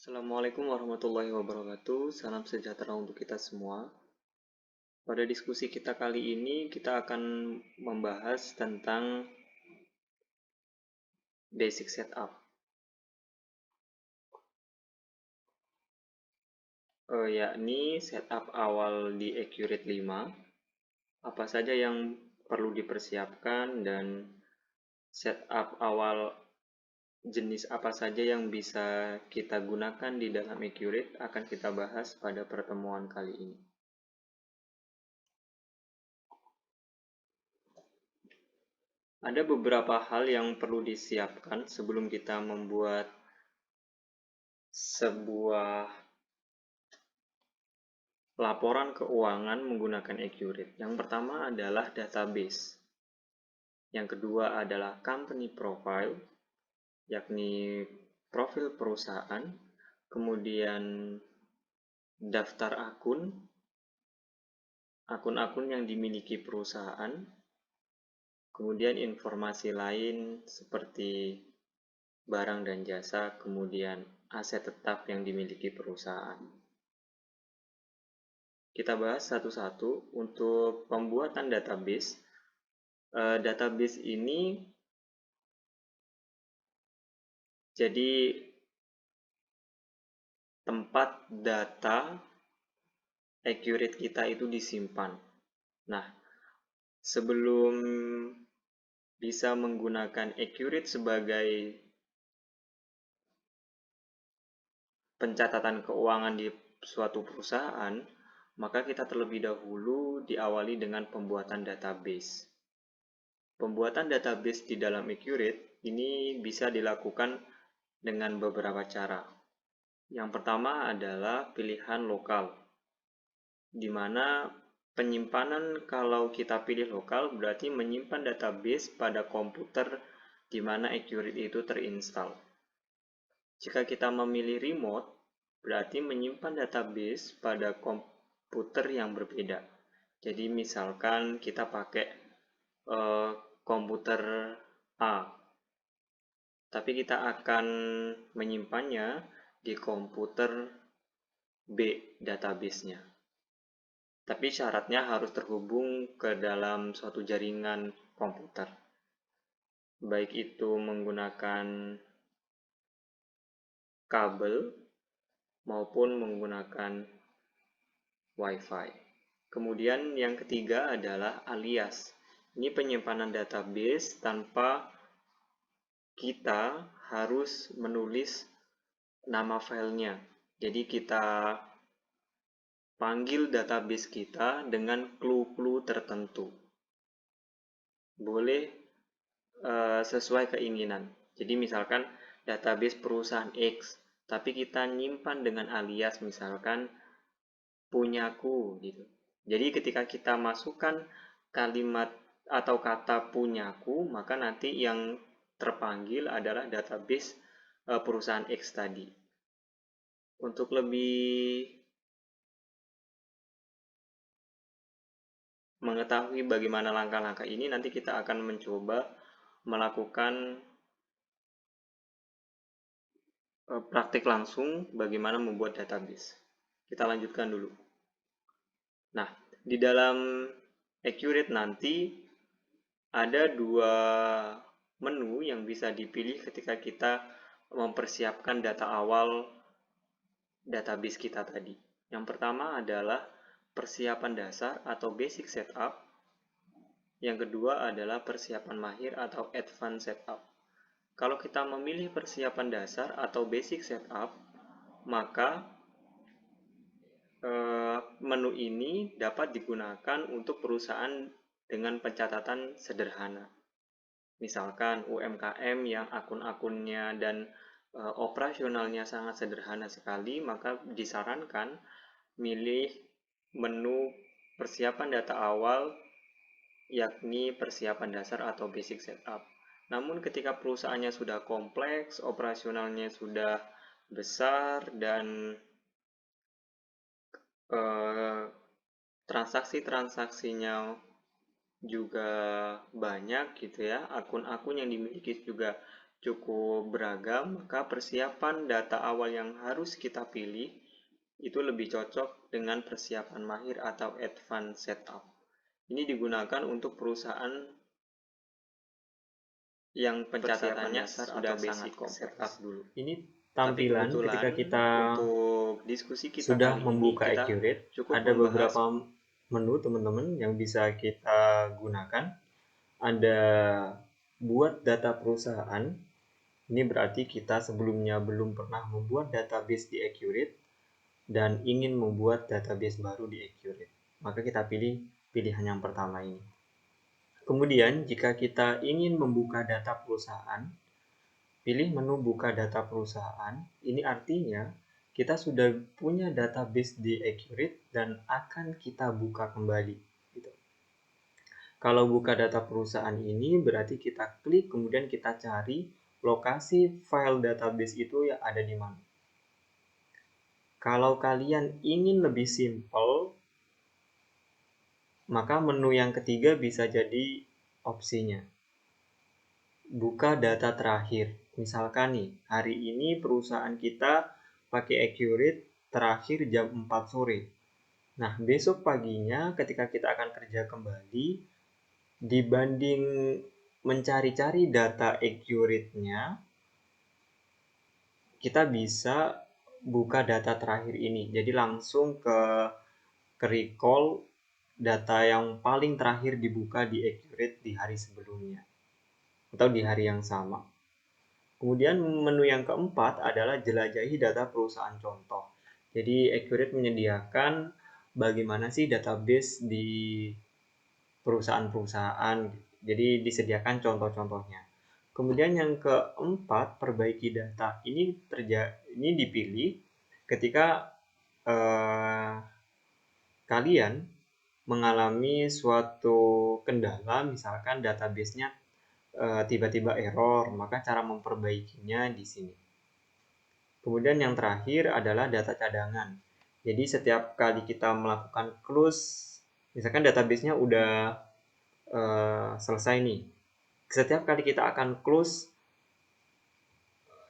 Assalamualaikum warahmatullahi wabarakatuh. Salam sejahtera untuk kita semua. Pada diskusi kita kali ini, kita akan membahas tentang basic setup, yakni setup awal di Accurate 5, apa saja yang perlu dipersiapkan, dan setup awal jenis apa saja yang bisa kita gunakan di dalam Accurate akan kita bahas pada pertemuan kali ini. Ada beberapa hal yang perlu disiapkan sebelum kita membuat sebuah laporan keuangan menggunakan Accurate. Yang pertama adalah database. Yang kedua adalah company profile, yakni profil perusahaan. Kemudian daftar akun-akun yang dimiliki perusahaan. Kemudian informasi lain seperti barang dan jasa, kemudian aset tetap yang dimiliki perusahaan. Kita bahas satu-satu. Untuk pembuatan database. Database ini jadi tempat data Accurate kita itu disimpan. Nah, sebelum bisa menggunakan Accurate sebagai pencatatan keuangan di suatu perusahaan, maka kita terlebih dahulu diawali dengan pembuatan database. Pembuatan database di dalam Accurate ini bisa dilakukan dengan beberapa cara. Yang pertama adalah pilihan lokal, di mana penyimpanan kalau kita pilih lokal berarti menyimpan database pada komputer di mana Accurate itu terinstall. Jika kita memilih remote, berarti menyimpan database pada komputer yang berbeda. Jadi misalkan kita pakai komputer A, tapi kita akan menyimpannya di komputer B database-nya. Tapi syaratnya harus terhubung ke dalam suatu jaringan komputer. Baik itu menggunakan kabel maupun menggunakan Wi-Fi. Kemudian yang ketiga adalah alias. Ini penyimpanan database tanpa kita harus menulis nama filenya. Jadi kita panggil database kita dengan clue-clue tertentu. Boleh sesuai keinginan. Jadi misalkan database perusahaan X, tapi kita nyimpan dengan alias misalkan punyaku gitu. Jadi ketika kita masukkan kalimat atau kata punyaku, maka nanti yang terpanggil adalah database perusahaan X tadi. Untuk lebih mengetahui bagaimana langkah-langkah ini, nanti kita akan mencoba melakukan praktik langsung bagaimana membuat database. Kita lanjutkan dulu. Nah, di dalam Accurate nanti ada dua menu yang bisa dipilih ketika kita mempersiapkan data awal database kita tadi. Yang pertama adalah persiapan dasar atau basic setup. Yang kedua adalah persiapan mahir atau advanced setup. Kalau kita memilih persiapan dasar atau basic setup, maka menu ini dapat digunakan untuk perusahaan dengan pencatatan sederhana. Misalkan UMKM yang akun-akunnya dan operasionalnya sangat sederhana sekali, maka disarankan milih menu persiapan data awal, yakni persiapan dasar atau basic setup. Namun ketika perusahaannya sudah kompleks, operasionalnya sudah besar, dan transaksi-transaksinya juga banyak gitu ya, akun-akun yang dimiliki juga cukup beragam, maka persiapan data awal yang harus kita pilih itu lebih cocok dengan persiapan mahir atau advanced setup. Ini digunakan untuk perusahaan yang pencatatannya sudah sangat kompleks dulu. Ini tampilan ketika kita untuk diskusi kita sudah kali membuka ini, kita Accurate, cukup ada membahas beberapa menu teman-teman yang bisa kita gunakan. Ada buat data perusahaan. Ini berarti kita sebelumnya belum pernah membuat database di Accurate dan ingin membuat database baru di Accurate. Maka kita pilih pilihan yang pertama ini. Kemudian jika kita ingin membuka data perusahaan, pilih menu buka data perusahaan. Ini artinya kita sudah punya database di Accurate dan akan kita buka kembali. Gitu. Kalau buka data perusahaan ini berarti kita klik kemudian kita cari lokasi file database itu yang ada di mana. Kalau kalian ingin lebih simple, maka menu yang ketiga bisa jadi opsinya. Buka data terakhir. Misalkan nih, hari ini perusahaan kita pakai Accurate terakhir jam 4 sore. Nah, besok paginya ketika kita akan kerja kembali, dibanding mencari-cari data Accurate-nya, kita bisa buka data terakhir ini. Jadi langsung ke recall data yang paling terakhir dibuka di Accurate di hari sebelumnya atau di hari yang sama. Kemudian menu yang keempat adalah jelajahi data perusahaan contoh. Jadi Accurate menyediakan bagaimana sih database di perusahaan-perusahaan. Jadi disediakan contoh-contohnya. Kemudian yang keempat, perbaiki data. Ini dipilih ketika kalian mengalami suatu kendala, misalkan database-nya tiba-tiba error, maka cara memperbaikinya di sini. Kemudian yang terakhir adalah data cadangan. Jadi setiap kali kita melakukan close, misalkan database-nya udah selesai nih. Setiap kali kita akan close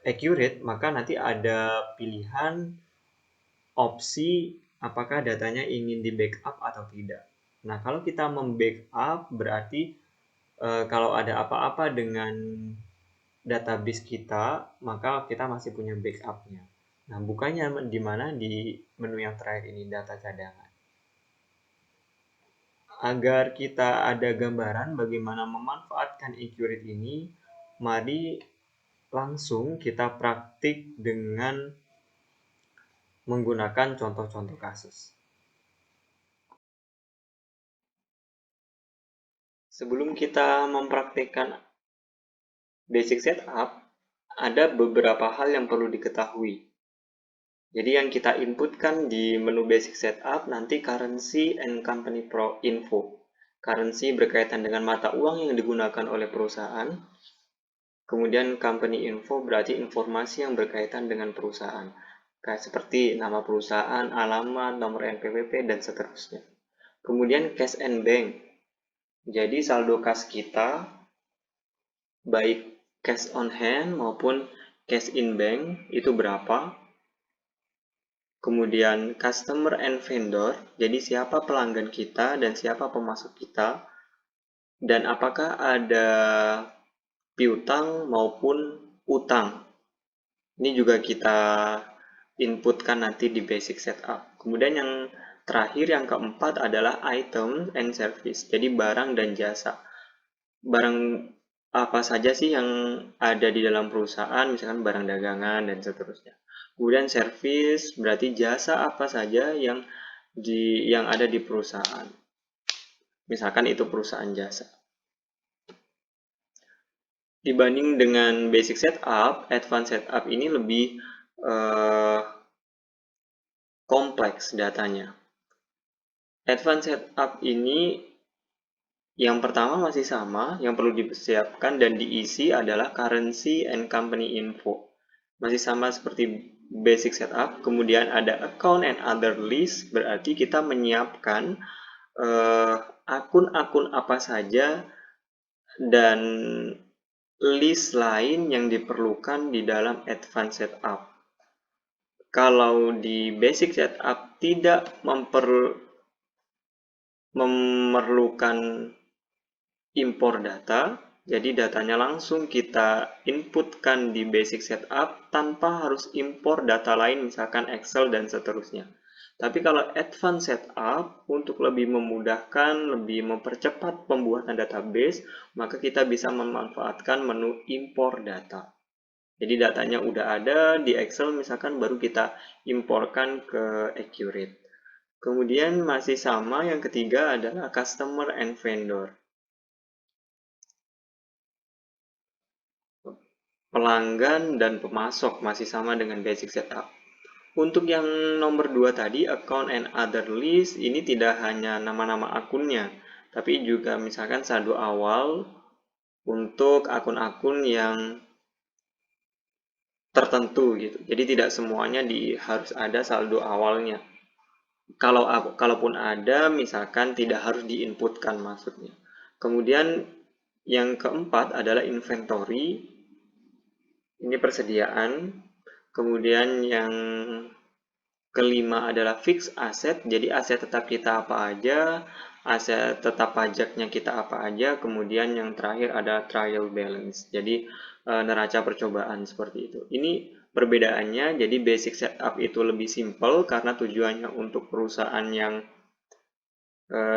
Accurate, maka nanti ada pilihan opsi apakah datanya ingin di backup atau tidak. Nah, kalau kita membackup berarti kalau ada apa-apa dengan database kita, maka kita masih punya backupnya. Nah, bukannya di mana di menu yang terakhir ini, data cadangan. Agar kita ada gambaran bagaimana memanfaatkan Accurate ini, mari langsung kita praktik dengan menggunakan contoh-contoh kasus. Sebelum kita mempraktikkan basic setup, ada beberapa hal yang perlu diketahui. Jadi yang kita inputkan di menu basic setup nanti currency and company info. Currency berkaitan dengan mata uang yang digunakan oleh perusahaan. Kemudian company info berarti informasi yang berkaitan dengan perusahaan. Kayak seperti nama perusahaan, alamat, nomor NPWP, dan seterusnya. Kemudian cash and bank. Jadi saldo kas kita, baik cash on hand maupun cash in bank, itu berapa. Kemudian customer and vendor, jadi siapa pelanggan kita dan siapa pemasok kita, dan apakah ada piutang maupun utang. Ini juga kita inputkan nanti di basic setup. Kemudian yang terakhir, yang keempat adalah item and service, jadi barang dan jasa. Barang apa saja sih yang ada di dalam perusahaan, misalkan barang dagangan dan seterusnya. Kemudian service berarti jasa apa saja yang ada di perusahaan. Misalkan itu perusahaan jasa. Dibanding dengan basic setup, advanced setup ini lebih kompleks datanya. Advanced setup ini yang pertama masih sama, yang perlu disiapkan dan diisi adalah currency and company info. Masih sama seperti basic setup, kemudian ada account and other list, berarti kita menyiapkan akun-akun apa saja dan list lain yang diperlukan di dalam advanced setup. Kalau di basic setup tidak memerlukan impor data, jadi datanya langsung kita inputkan di basic setup tanpa harus impor data lain, misalkan Excel dan seterusnya. Tapi kalau advanced setup, untuk lebih memudahkan, lebih mempercepat pembuatan database, maka kita bisa memanfaatkan menu impor data. Jadi datanya udah ada di Excel, misalkan baru kita imporkan ke Accurate. Kemudian masih sama, yang ketiga adalah customer and vendor. Pelanggan dan pemasok masih sama dengan basic setup. Untuk yang nomor 2 tadi, account and other list, ini tidak hanya nama-nama akunnya, tapi juga misalkan saldo awal untuk akun-akun yang tertentu gitu. Jadi tidak semuanya harus ada saldo awalnya. Kalaupun ada, misalkan tidak harus diinputkan maksudnya. Kemudian yang keempat adalah inventory. Ini persediaan. Kemudian yang kelima adalah fixed asset. Jadi aset tetap kita apa aja, aset tetap pajaknya kita apa aja. Kemudian yang terakhir ada trial balance. Jadi neraca percobaan seperti itu. Ini perbedaannya. Jadi basic setup itu lebih simple karena tujuannya untuk perusahaan yang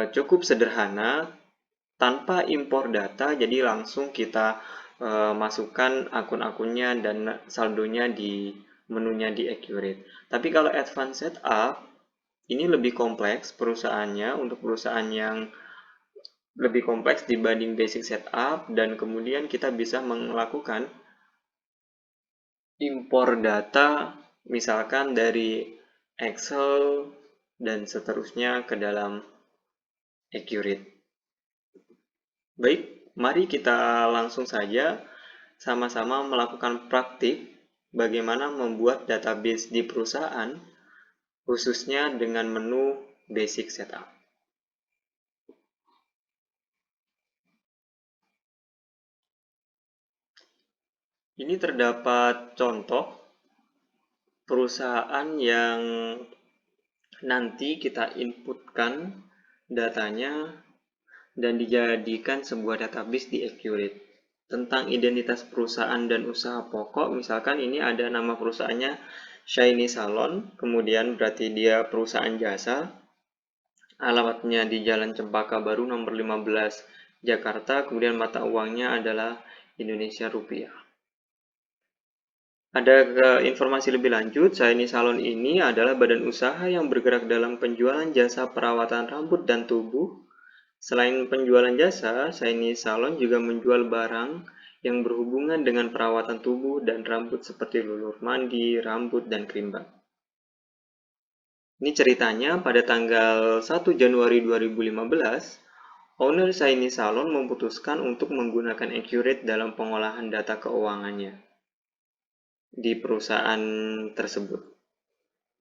cukup sederhana tanpa impor data. Jadi langsung kita masukkan akun-akunnya dan saldonya di menunya di Accurate. Tapi kalau advanced setup ini lebih kompleks perusahaannya, untuk perusahaan yang lebih kompleks dibanding basic setup, dan kemudian kita bisa melakukan impor data misalkan dari Excel dan seterusnya ke dalam Accurate. Baik, mari kita langsung saja sama-sama melakukan praktik bagaimana membuat database di perusahaan, khususnya dengan menu Basic Setup. Ini terdapat contoh perusahaan yang nanti kita inputkan datanya dan dijadikan sebuah database di Accurate. Tentang identitas perusahaan dan usaha pokok, misalkan ini ada nama perusahaannya Shiny Salon, kemudian berarti dia perusahaan jasa, alamatnya di Jalan Cempaka Baru nomor 15 Jakarta, kemudian mata uangnya adalah Indonesia Rupiah. Ada informasi lebih lanjut, Shiny Salon ini adalah badan usaha yang bergerak dalam penjualan jasa perawatan rambut dan tubuh. Selain penjualan jasa, Shiny Salon juga menjual barang yang berhubungan dengan perawatan tubuh dan rambut seperti lulur mandi, rambut, dan krim bak. Ini ceritanya, pada tanggal 1 Januari 2015, owner Shiny Salon memutuskan untuk menggunakan Accurate dalam pengolahan data keuangannya di perusahaan tersebut.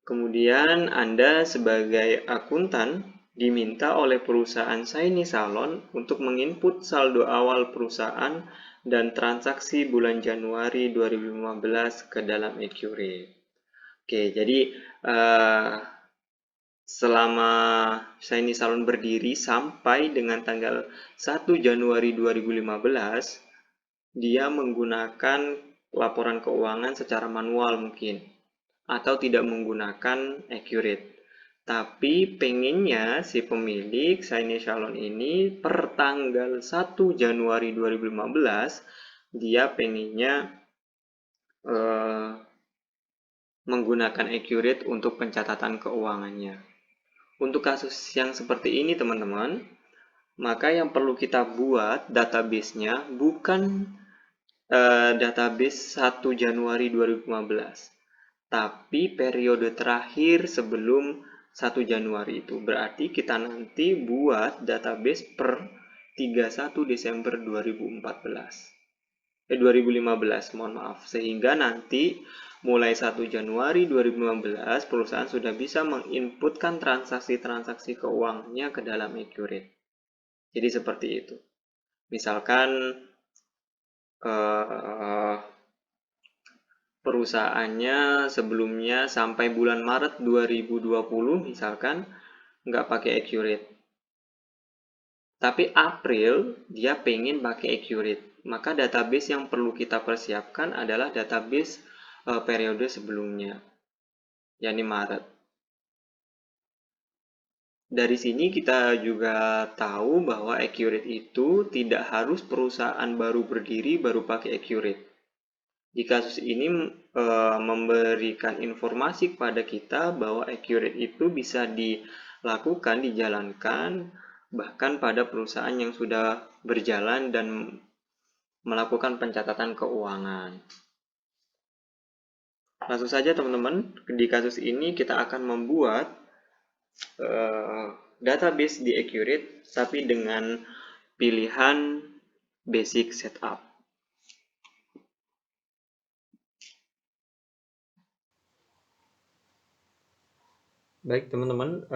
Kemudian Anda sebagai akuntan diminta oleh perusahaan Shiny Salon untuk menginput saldo awal perusahaan dan transaksi bulan Januari 2015 ke dalam Accurate. Oke, jadi selama Shiny Salon berdiri sampai dengan tanggal 1 Januari 2015, dia menggunakan laporan keuangan secara manual mungkin, atau tidak menggunakan Accurate. Tapi pengennya si pemilik Shiny Salon ini per tanggal 1 Januari 2015, dia pengennya menggunakan Accurate untuk pencatatan keuangannya. Untuk kasus yang seperti ini teman-teman, maka yang perlu kita buat database-nya bukan database 1 Januari 2015, tapi periode terakhir sebelum 1 Januari itu. Berarti kita nanti buat database per 31 Desember 2015, mohon maaf. Sehingga nanti mulai 1 Januari 2015 perusahaan sudah bisa menginputkan transaksi-transaksi keuangannya ke dalam Accurate. Jadi seperti itu. Misalkan perusahaannya sebelumnya sampai bulan Maret 2020 misalkan nggak pakai accurate. Tapi April dia pengen pakai accurate. Maka database yang perlu kita persiapkan adalah database periode sebelumnya, yakni Maret. Dari sini kita juga tahu bahwa accurate itu tidak harus perusahaan baru berdiri baru pakai accurate. Di kasus ini memberikan informasi kepada kita bahwa accurate itu bisa dilakukan, dijalankan bahkan pada perusahaan yang sudah berjalan dan melakukan pencatatan keuangan. Langsung saja teman-teman, di kasus ini kita akan membuat database di Accurate tapi dengan pilihan basic setup. Baik teman-teman,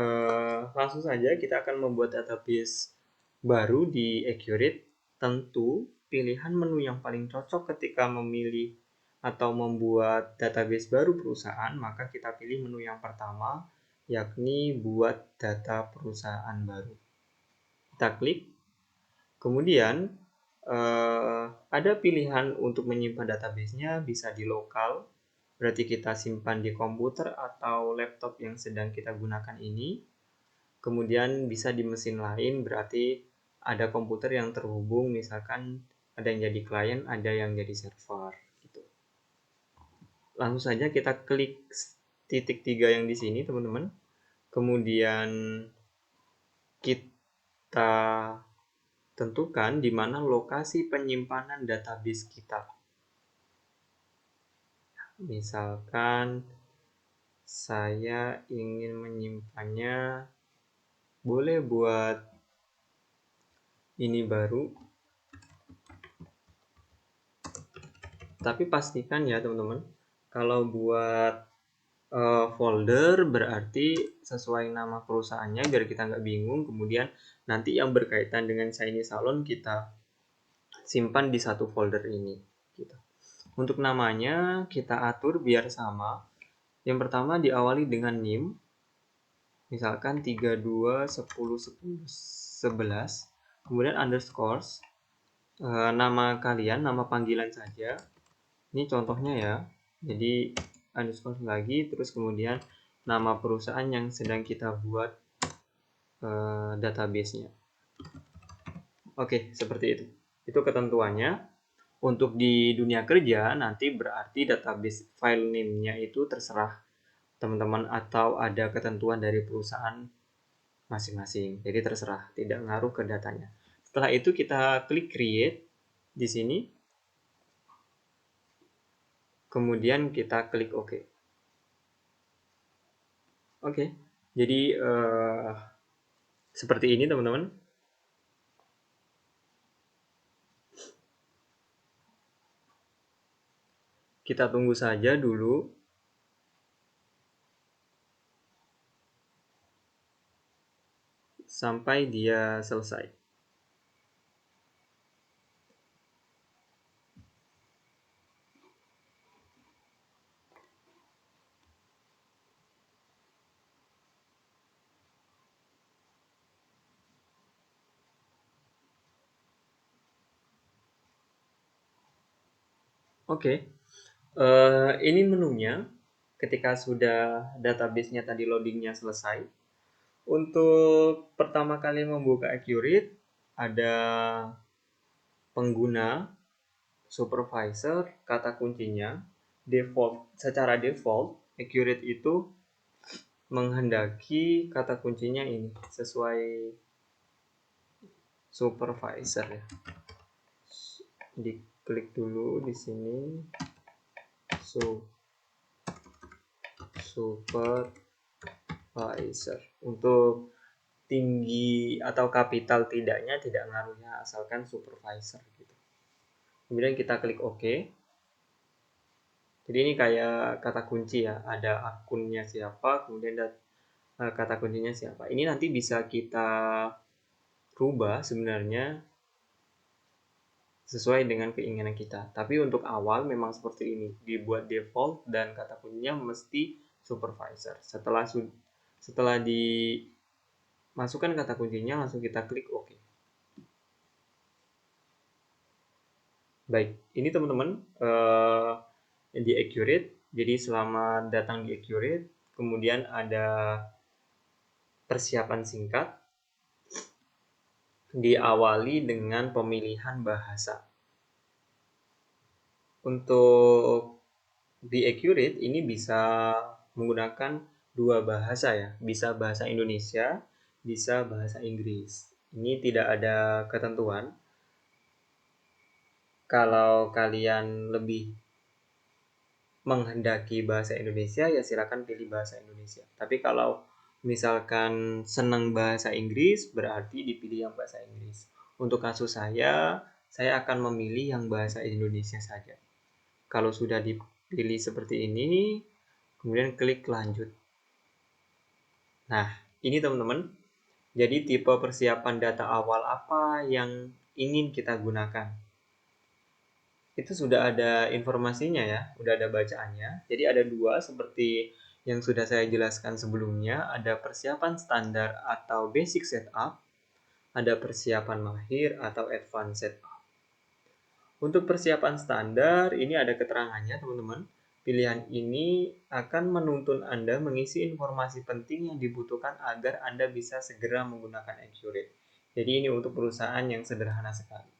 langsung saja kita akan membuat database baru di Accurate. Tentu pilihan menu yang paling cocok ketika memilih atau membuat database baru perusahaan, maka kita pilih menu yang pertama, yakni buat data perusahaan baru. Kita klik, kemudian ada pilihan untuk menyimpan database-nya, bisa di lokal, berarti kita simpan di komputer atau laptop yang sedang kita gunakan ini. Kemudian bisa di mesin lain, berarti ada komputer yang terhubung, misalkan ada yang jadi klien, ada yang jadi server gitu. Langsung saja kita klik titik 3 yang di sini teman-teman. Kemudian kita tentukan di mana lokasi penyimpanan database kita. Misalkan saya ingin menyimpannya, boleh buat ini baru, tapi pastikan ya teman-teman, kalau buat folder berarti sesuai nama perusahaannya biar kita nggak bingung. Kemudian nanti yang berkaitan dengan Shiny Salon kita simpan di satu folder ini gitu. Untuk namanya kita atur biar sama. Yang pertama diawali dengan NIM, misalkan 32 10 10 11, kemudian underscores, nama kalian, nama panggilan saja. Ini contohnya ya, jadi underscore lagi, terus kemudian nama perusahaan yang sedang kita buat database-nya. Oke, seperti itu. Itu ketentuannya. Untuk di dunia kerja, nanti berarti database file name-nya itu terserah teman-teman atau ada ketentuan dari perusahaan masing-masing. Jadi terserah, tidak ngaruh ke datanya. Setelah itu kita klik create di sini. Kemudian kita klik OK. Oke, jadi seperti ini teman-teman. Kita tunggu saja dulu. Sampai dia selesai. Oke, ini menunya. Ketika sudah database-nya tadi loading-nya selesai, untuk pertama kali membuka Accurate, ada pengguna, supervisor, kata kuncinya, default. Secara default, Accurate itu menghendaki kata kuncinya ini sesuai supervisor ya. Diklik dulu di sini, supervisor. Untuk tinggi atau kapital tidaknya tidak ngaruhnya, asalkan supervisor gitu. Kemudian kita klik OK. Jadi ini kayak kata kunci ya, ada akunnya siapa, kemudian kata kuncinya siapa. Ini nanti bisa kita rubah sebenarnya sesuai dengan keinginan kita. Tapi untuk awal memang seperti ini, dibuat default dan kata kuncinya mesti supervisor. Setelah dimasukkan kata kuncinya, langsung kita klik OK. Baik, ini teman-teman di Accurate. Jadi selamat datang di Accurate. Kemudian ada persiapan singkat, diawali dengan pemilihan bahasa. Untuk di Accurate ini bisa menggunakan dua bahasa ya, bisa bahasa Indonesia, bisa bahasa Inggris. Ini tidak ada ketentuan. Kalau kalian lebih menghendaki bahasa Indonesia, ya silakan pilih bahasa Indonesia. Tapi kalau misalkan senang bahasa Inggris, berarti dipilih yang bahasa Inggris. Untuk kasus saya akan memilih yang bahasa Indonesia saja. Kalau sudah dipilih seperti ini, kemudian klik lanjut. Nah, ini teman-teman. Jadi tipe persiapan data awal apa yang ingin kita gunakan? Itu sudah ada informasinya ya, sudah ada bacaannya. Jadi ada dua seperti yang sudah saya jelaskan sebelumnya, ada persiapan standar atau basic setup, ada persiapan mahir atau advanced setup. Untuk persiapan standar, ini ada keterangannya teman-teman. Pilihan ini akan menuntun Anda mengisi informasi penting yang dibutuhkan agar Anda bisa segera menggunakan Accurate. Jadi ini untuk perusahaan yang sederhana sekali.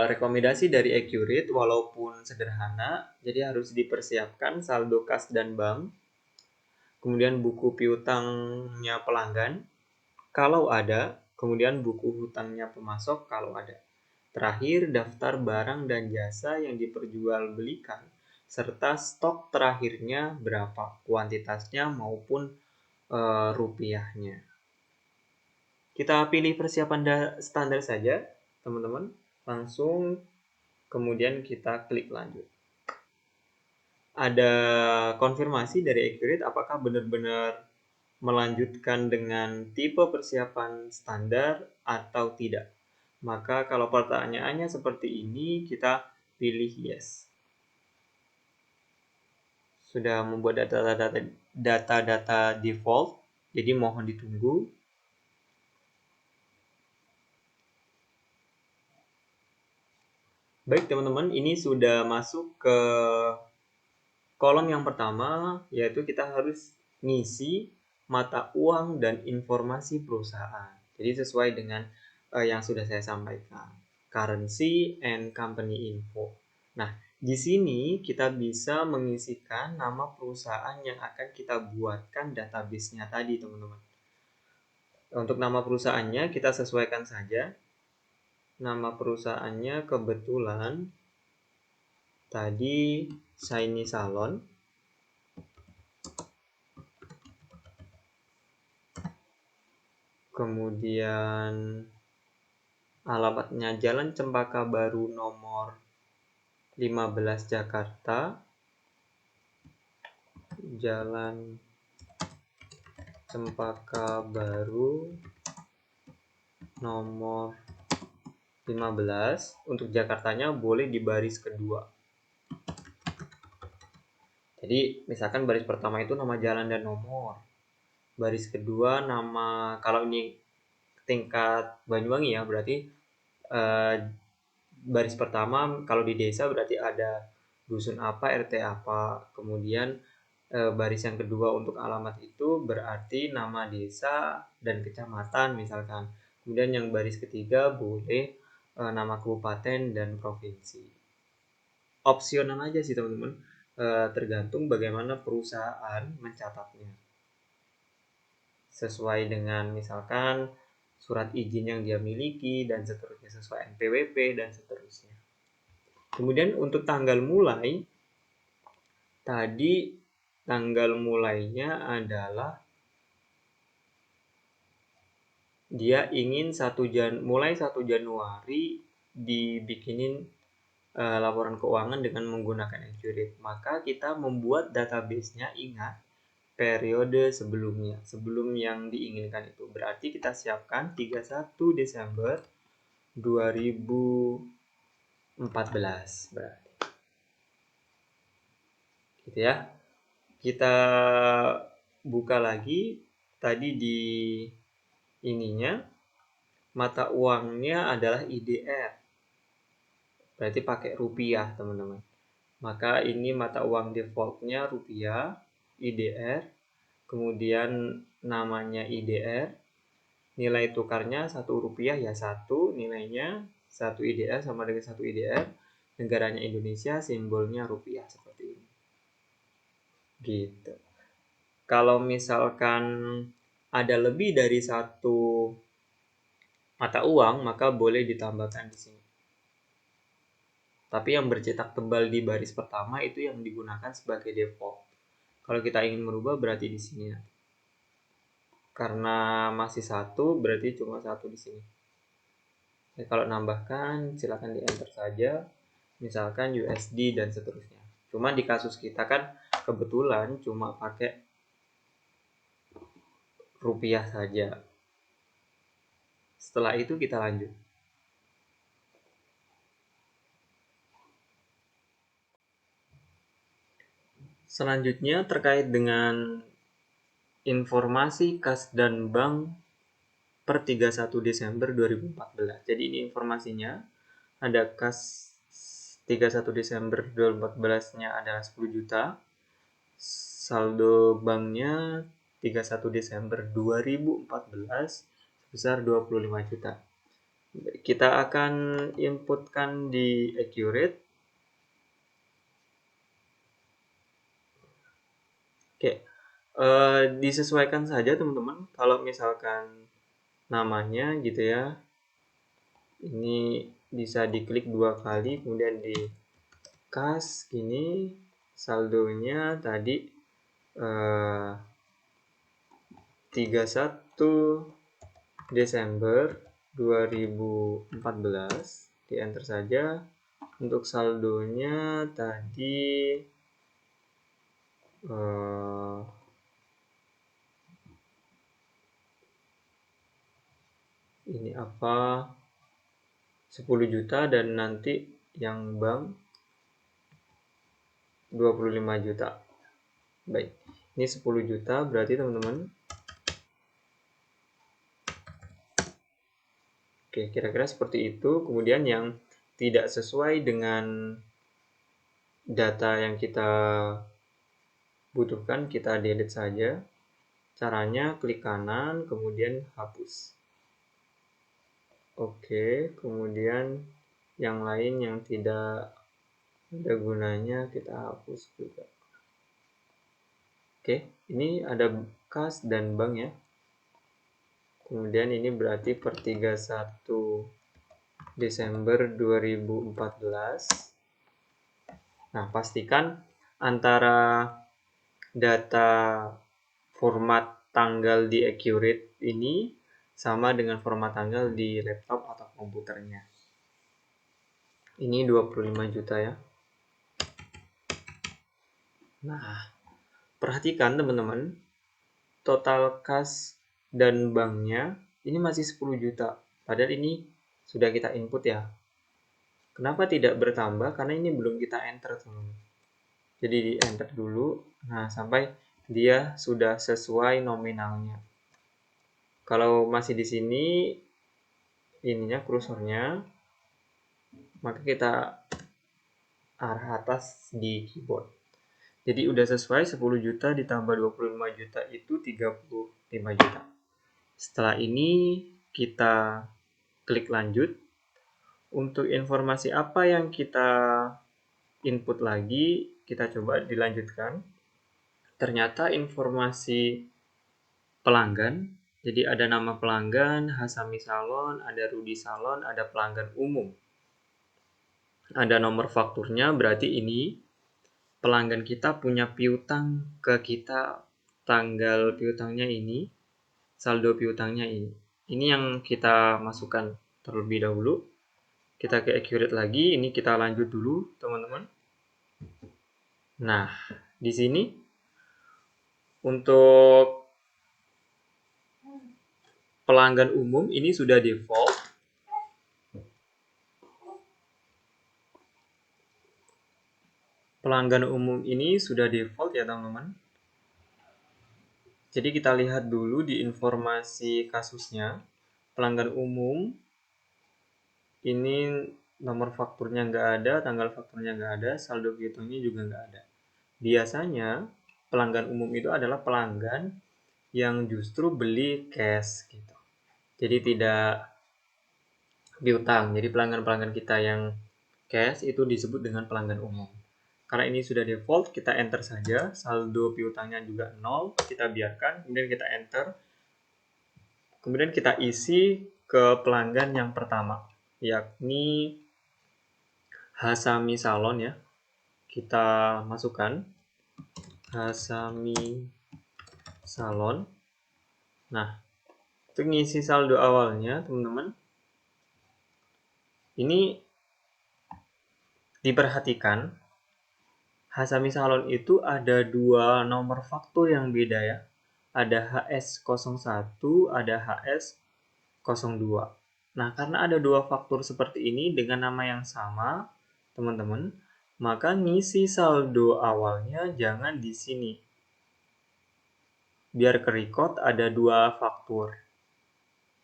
Rekomendasi dari Accurate walaupun sederhana, jadi harus dipersiapkan saldo kas dan bank, kemudian buku piutangnya pelanggan kalau ada, kemudian buku hutangnya pemasok kalau ada. Terakhir, daftar barang dan jasa yang diperjualbelikan serta stok terakhirnya berapa, kuantitasnya maupun rupiahnya. Kita pilih persiapan standar saja, teman-teman. Langsung kemudian kita klik lanjut. Ada konfirmasi dari Accurate apakah benar-benar melanjutkan dengan tipe persiapan standar atau tidak. Maka kalau pertanyaannya seperti ini, kita pilih yes. Sudah membuat data-data default, jadi mohon ditunggu. Baik teman-teman, ini sudah masuk ke kolom yang pertama, yaitu kita harus ngisi mata uang dan informasi perusahaan. Jadi sesuai dengan yang sudah saya sampaikan, currency and company info. Nah, di sini kita bisa mengisikan nama perusahaan yang akan kita buatkan database-nya tadi, teman-teman. Untuk nama perusahaannya kita sesuaikan saja. Nama perusahaannya kebetulan tadi Shiny Salon. Kemudian alamatnya Jalan Cempaka Baru nomor 15 Jakarta. Jalan Cempaka Baru nomor 15. Untuk Jakartanya boleh di baris kedua. Jadi misalkan baris pertama itu nama jalan dan nomor. Baris kedua nama, kalau ini tingkat Banyuwangi ya, berarti baris pertama kalau di desa berarti ada dusun apa, RT apa. Kemudian baris yang kedua untuk alamat itu berarti nama desa dan kecamatan misalkan. Kemudian yang baris ketiga boleh nama kabupaten dan provinsi. Opsional aja sih teman-teman, tergantung bagaimana perusahaan mencatatnya. Sesuai dengan misalkan surat izin yang dia miliki dan seterusnya, sesuai NPWP dan seterusnya. Kemudian untuk tanggal mulai, tadi tanggal mulainya adalah dia ingin mulai 1 Januari dibikinin laporan keuangan dengan menggunakan Accurate. Maka kita membuat database-nya, ingat periode sebelum yang diinginkan itu. Berarti kita siapkan 31 Desember 2014 berarti. Gitu ya. Kita buka lagi tadi di ininya, mata uangnya adalah IDR. Berarti pakai rupiah, teman-teman. Maka ini mata uang defaultnya rupiah, IDR, kemudian namanya IDR, nilai tukarnya 1 rupiah ya 1 nilainya, 1 IDR sama dengan 1 IDR, negaranya Indonesia, simbolnya rupiah seperti ini. Gitu. Kalau misalkan ada lebih dari 1 mata uang, maka boleh ditambahkan di sini. Tapi yang bercetak tebal di baris pertama itu yang digunakan sebagai default. Kalau kita ingin merubah berarti di sini. Karena masih 1 berarti cuma 1 di sini. Jadi kalau nambahkan silakan di enter saja. Misalkan USD dan seterusnya. Cuma di kasus kita kan kebetulan cuma pakai rupiah saja. Setelah itu kita lanjut. Selanjutnya terkait dengan informasi kas dan bank per 31 Desember 2014. Jadi ini informasinya. Ada kas 31 Desember 2014-nya adalah 10 juta. Saldo banknya 31 Desember 2014 sebesar 25 juta. Kita akan inputkan di Accurate. Oke, disesuaikan saja teman-teman. Kalau misalkan namanya gitu ya, ini bisa diklik 2 kali, kemudian di kas gini, saldonya tadi 31 Desember 2014, di enter saja. Untuk saldonya tadi ini apa, 10 juta dan nanti yang bank 25 juta. Baik, ini 10 juta berarti teman-teman. Oke, kira-kira seperti itu. Kemudian yang tidak sesuai dengan data yang kita butuhkan, kita delete saja. Caranya klik kanan, kemudian hapus. Oke, kemudian yang lain yang tidak ada gunanya kita hapus juga. Oke, ini ada kas dan bank ya. Kemudian ini berarti per 31 Desember 2014. Nah, pastikan antara data format tanggal di Accurate ini sama dengan format tanggal di laptop atau komputernya. Ini 25 juta ya. Nah, perhatikan teman-teman, total kas dan banknya ini masih 10 juta. Padahal ini sudah kita input ya. Kenapa tidak bertambah? Karena ini belum kita enter teman-teman. Jadi di enter dulu. Nah, sampai dia sudah sesuai nominalnya. Kalau masih di sini ininya kursornya, maka kita arah atas di keyboard. Jadi udah sesuai 10 juta ditambah 25 juta itu 35 juta. Setelah ini kita klik lanjut. Untuk informasi apa yang kita input lagi, kita coba dilanjutkan. Ternyata informasi pelanggan, jadi ada nama pelanggan, Hasami Salon, ada Rudi Salon, ada pelanggan umum. Ada nomor fakturnya, berarti ini pelanggan kita punya piutang ke kita, tanggal piutangnya ini, saldo piutangnya ini. Ini yang kita masukkan terlebih dahulu. Kita ke Accurate lagi, ini kita lanjut dulu teman-teman. Nah, di sini untuk pelanggan umum ini sudah default. pelanggan umum ini sudah default ya teman-teman. Jadi kita lihat dulu di informasi kasusnya. Pelanggan umum ini nomor fakturnya nggak ada, tanggal fakturnya nggak ada, saldo piutangnya juga nggak ada. Biasanya pelanggan umum itu adalah pelanggan yang justru beli cash gitu. Jadi tidak piutang. Jadi pelanggan-pelanggan kita yang cash itu disebut dengan pelanggan umum. Karena ini sudah default, kita enter saja. Saldo piutangnya juga 0, kita biarkan, kemudian kita enter. Kemudian kita isi ke pelanggan yang pertama, yakni Hasami Salon ya. Kita masukkan Hasami Salon. Nah, untuk ngisi saldo awalnya, teman-teman, ini diperhatikan, Hasami Salon itu ada dua nomor faktur yang beda ya. Ada HS01, ada HS02. Nah, karena ada dua faktur seperti ini dengan nama yang sama, teman-teman, maka ngisi saldo awalnya jangan di sini. Biar ke-record ada dua faktur.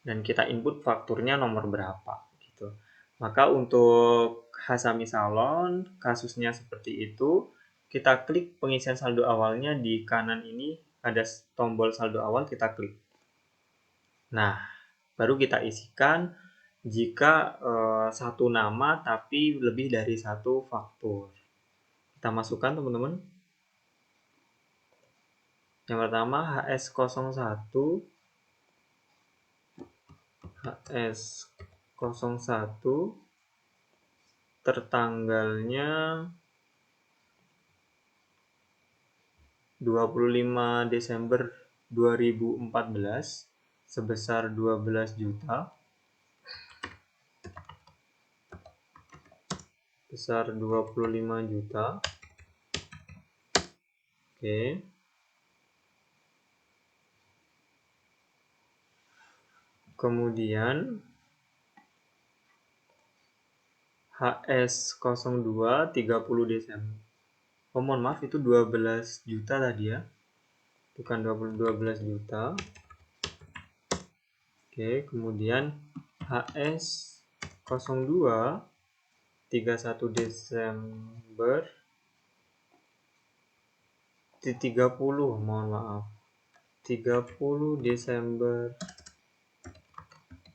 Dan kita input fakturnya nomor berapa gitu. Maka untuk Hasami Salon, kasusnya seperti itu. Kita klik pengisian saldo awalnya di kanan ini ada tombol saldo awal, kita klik. Nah, baru kita isikan jika satu nama tapi lebih dari satu faktur. Kita masukkan teman-teman. Yang pertama HS01 tertanggalnya 25 Desember 2014 sebesar 12 juta. Besar 25 juta. Oke. Kemudian HS02 30 Desember. Oh, mohon maaf, itu 12 juta tadi ya. Bukan 12 juta. Oke, kemudian HS02 31 Desember 30, mohon maaf. 30 Desember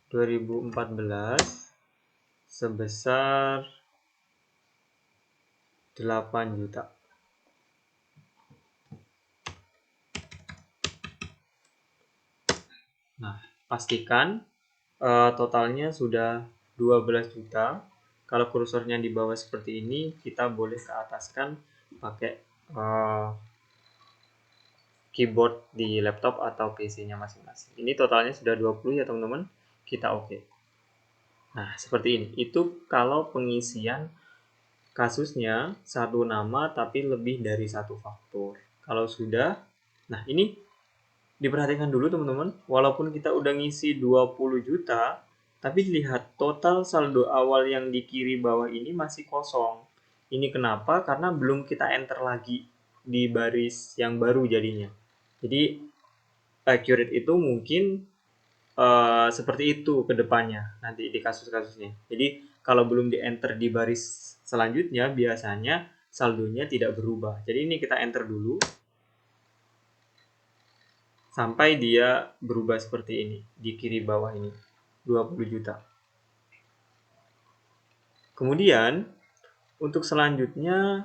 2014 sebesar 8 juta. Nah, pastikan totalnya sudah 12 juta. Kalau kursornya di bawah seperti ini, kita boleh ke ataskan pakai keyboard di laptop atau PC-nya masing-masing. Ini totalnya sudah 20 ya teman-teman. Kita oke. Nah, seperti ini. Itu kalau pengisian kasusnya satu nama tapi lebih dari satu faktur. Kalau sudah, nah ini diperhatikan dulu teman-teman, walaupun kita udah ngisi 20 juta, tapi lihat total saldo awal yang di kiri bawah ini masih kosong. Ini kenapa? Karena belum kita enter lagi di baris yang baru jadinya. Jadi accurate itu mungkin seperti itu ke depannya nanti di kasus-kasusnya. Jadi kalau belum di enter di baris selanjutnya biasanya saldonya tidak berubah. Jadi ini kita enter dulu sampai dia berubah seperti ini di kiri bawah ini 20 juta. Kemudian untuk selanjutnya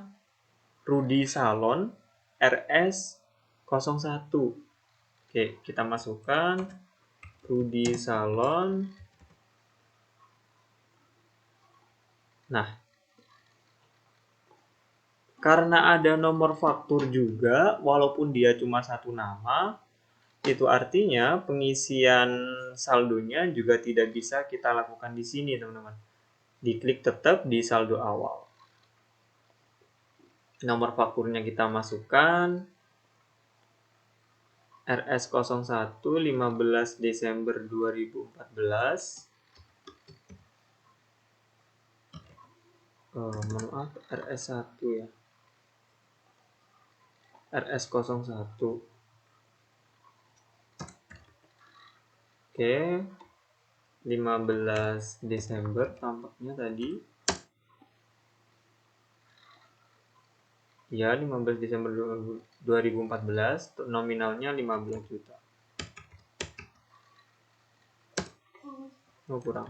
Rudy Salon RS01. Oke, kita masukkan Rudy Salon. Nah, karena ada nomor faktur juga, walaupun dia cuma satu nama, itu artinya pengisian saldonya juga tidak bisa kita lakukan di sini, teman-teman. Diklik tetap di saldo awal. Nomor fakturnya kita masukkan. RS01 15 Desember 2014. Maaf, RS1 ya. RS01. Oke, 15 Desember tampaknya tadi. Ya, 15 Desember 2014, nominalnya 15 juta. Oh, kurang.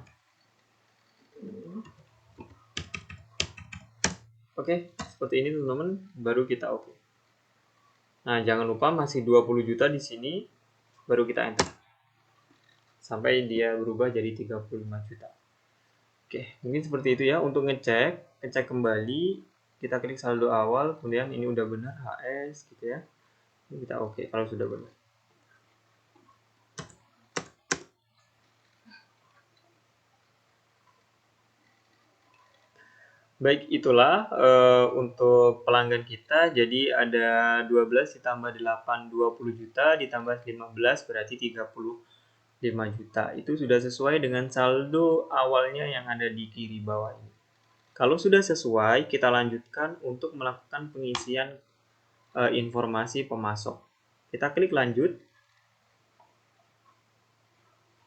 Oke, seperti ini teman-teman, baru kita oke. Nah, jangan lupa masih 20 juta di sini, baru kita enter. Sampai dia berubah jadi 35 juta. Oke, mungkin seperti itu ya. Untuk ngecek kembali, kita klik saldo awal, kemudian ini udah benar HS gitu ya. Ini kita oke kalau sudah benar. Baik, itulah untuk pelanggan kita. Jadi ada 12 ditambah 8, 20 juta, ditambah 15 berarti 35 juta. Itu sudah sesuai dengan saldo awalnya yang ada di kiri bawah ini. Kalau sudah sesuai, kita lanjutkan untuk melakukan pengisian informasi pemasok. Kita klik lanjut.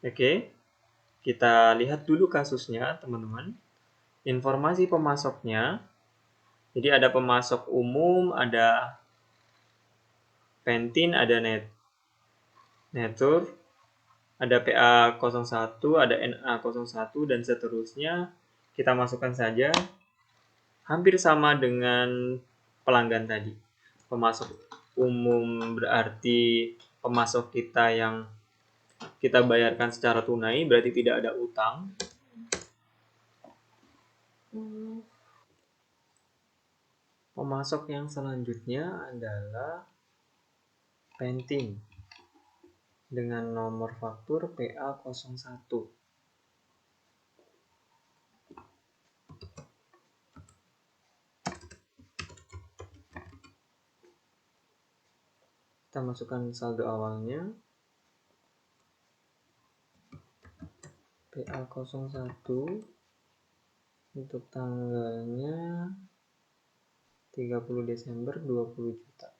Oke, kita lihat dulu kasusnya, teman-teman. Informasi pemasoknya, jadi ada pemasok umum, ada Pentin, ada Nature, ada PA01, ada NA01, dan seterusnya. Kita masukkan saja. Hampir sama dengan pelanggan tadi. Pemasok umum berarti pemasok kita yang kita bayarkan secara tunai, berarti tidak ada utang. Pemasok yang selanjutnya adalah Pentin dengan nomor faktur PA01. Kita masukkan saldo awalnya PA01 untuk tanggalnya 30 Desember 20 juta.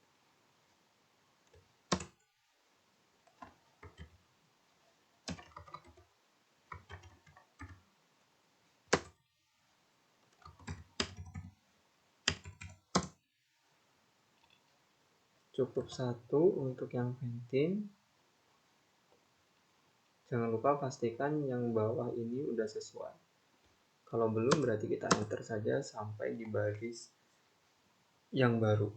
Cukup 1 untuk yang Pentin. Jangan lupa pastikan yang bawah ini udah sesuai. Kalau belum berarti kita enter saja sampai di baris yang baru.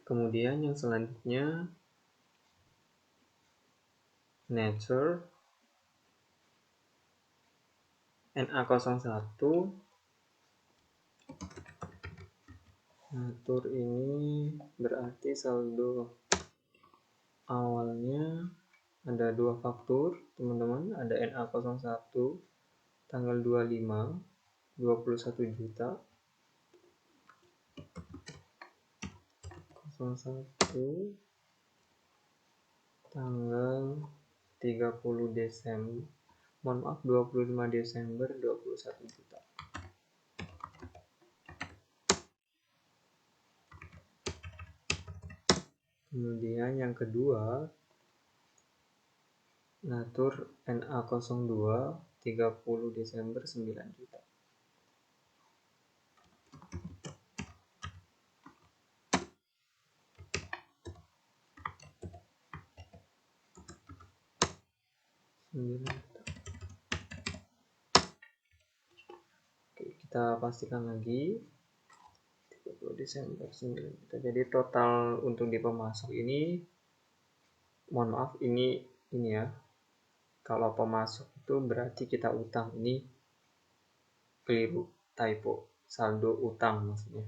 Kemudian yang selanjutnya Nature NA01. Nature ini berarti saldo awalnya ada 2 faktur, teman-teman. Ada NA01 tanggal 25, 21 juta. 01 tanggal 30 Desember. Mohon maaf, 25 Desember 21 juta. Kemudian yang kedua, Natur NA02 30 Desember 9 juta. Oke, kita pastikan lagi 30 Desember 9 juta. Jadi total untuk di pemasok ini, mohon maaf, ini ya. Kalau pemasok itu berarti kita utang, ini keliru, typo, saldo utang maksudnya.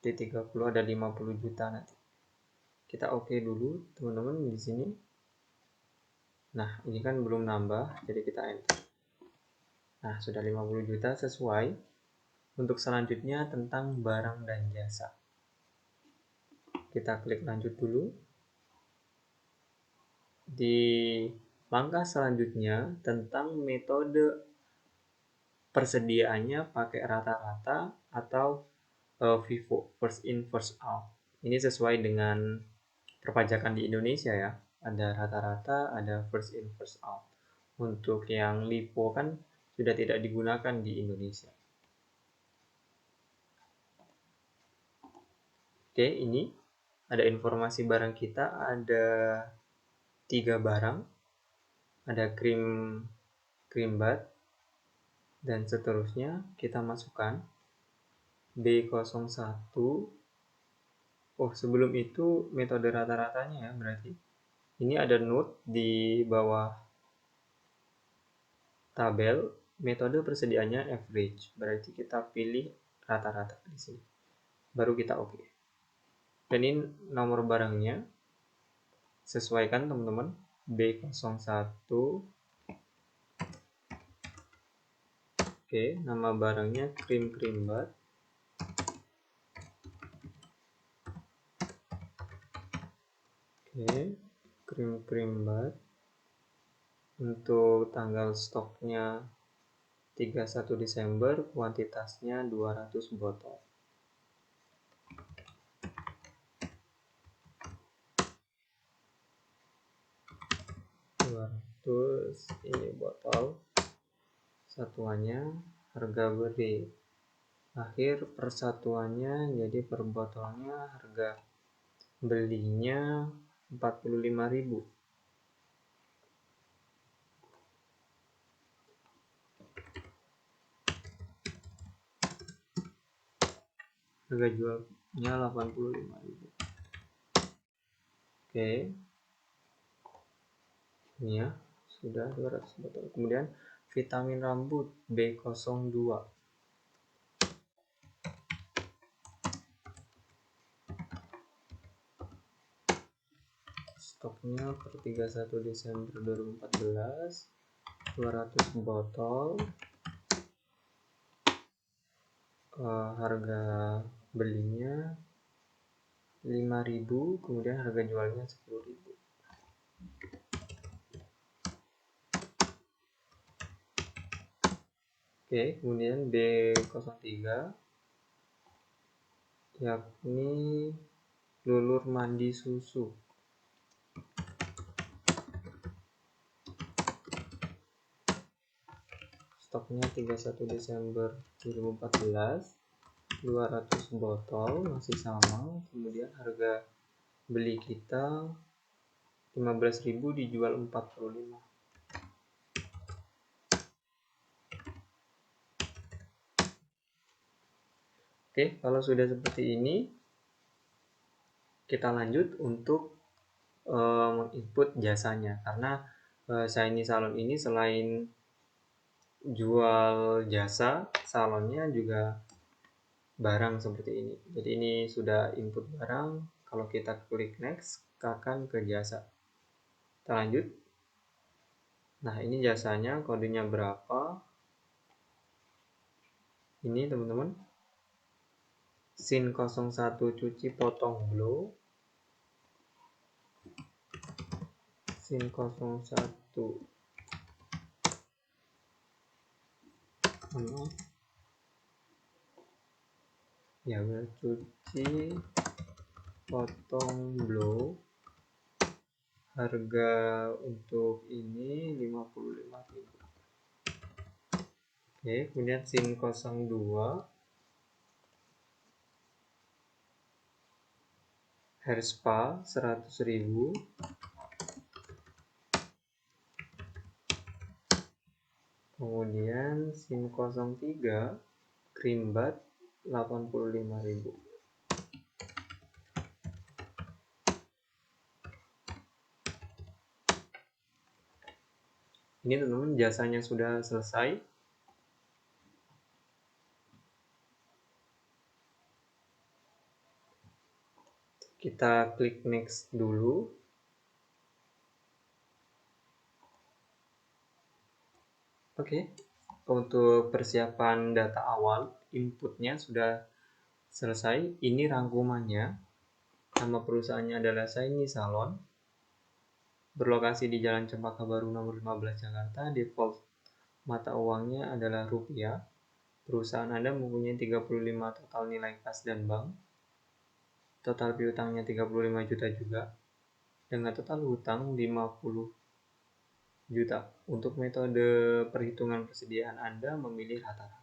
Di 30 ada 50 juta nanti. Kita oke dulu teman-teman di sini. Nah, ini kan belum nambah, jadi kita enter. Nah, sudah 50 juta sesuai. Untuk selanjutnya tentang barang dan jasa. Kita klik lanjut dulu. Di langkah selanjutnya tentang metode persediaannya pakai rata-rata atau FIFO, first in first out. Ini sesuai dengan perpajakan di Indonesia ya. Ada rata-rata, ada first in first out. Untuk yang LIFO kan sudah tidak digunakan di Indonesia. Oke, ini ada informasi barang kita, ada 3 barang, ada krim bat, dan seterusnya. Kita masukkan B01. Oh, sebelum itu metode rata-ratanya ya, berarti ini ada note di bawah tabel, metode persediaannya average, berarti kita pilih rata-rata di sini, baru kita oke. Dan ini nomor barangnya, sesuaikan teman-teman, B01. Oke, nama barangnya krim bat. Oke, krim bat. Untuk tanggal stoknya 31 Desember, kuantitasnya 200 botol. Terus ini botol, satuannya harga beri. Akhir persatuannya, jadi per botolnya harga belinya 45.000. Harga jualnya 85.000. Oke. Ini ya, sudah 200 botol. Kemudian vitamin rambut B02. Stoknya per 31 Desember 2014, 200 botol. Harga belinya 5.000, kemudian harga jualnya 10.000. Oke, kemudian B03, yakni lulur mandi susu. Stoknya 31 Desember 2014, 200 botol, masih sama. Kemudian harga beli kita 15.000, dijual 45. Oke, kalau sudah seperti ini, kita lanjut untuk menginput jasanya. Karena Shiny Salon ini selain jual jasa, salonnya juga barang seperti ini. Jadi ini sudah input barang. Kalau kita klik next, akan ke jasa. Kita lanjut. Nah, ini jasanya, kodenya berapa? Ini teman-teman, Sin 01 cuci potong blow. Sin 01 ya, cuci potong blow. Harga untuk ini 55.000. Oke, kemudian Sin 02 hair spa 100.000. Kemudian Sin 03 krim bat 85.000. Ini teman-teman, jasanya sudah selesai. Kita klik next dulu. Oke, untuk persiapan data awal, inputnya sudah selesai. Ini rangkumannya. Nama perusahaannya adalah Shiny Salon. Berlokasi di Jalan Cempaka Baru nomor 15 Jakarta. Default mata uangnya adalah rupiah. perusahaan Anda mempunyai 35 total nilai kas dan bank, total piutangnya 35 juta juga, dengan total hutang 50 juta. Untuk metode perhitungan persediaan Anda memilih rata-rata.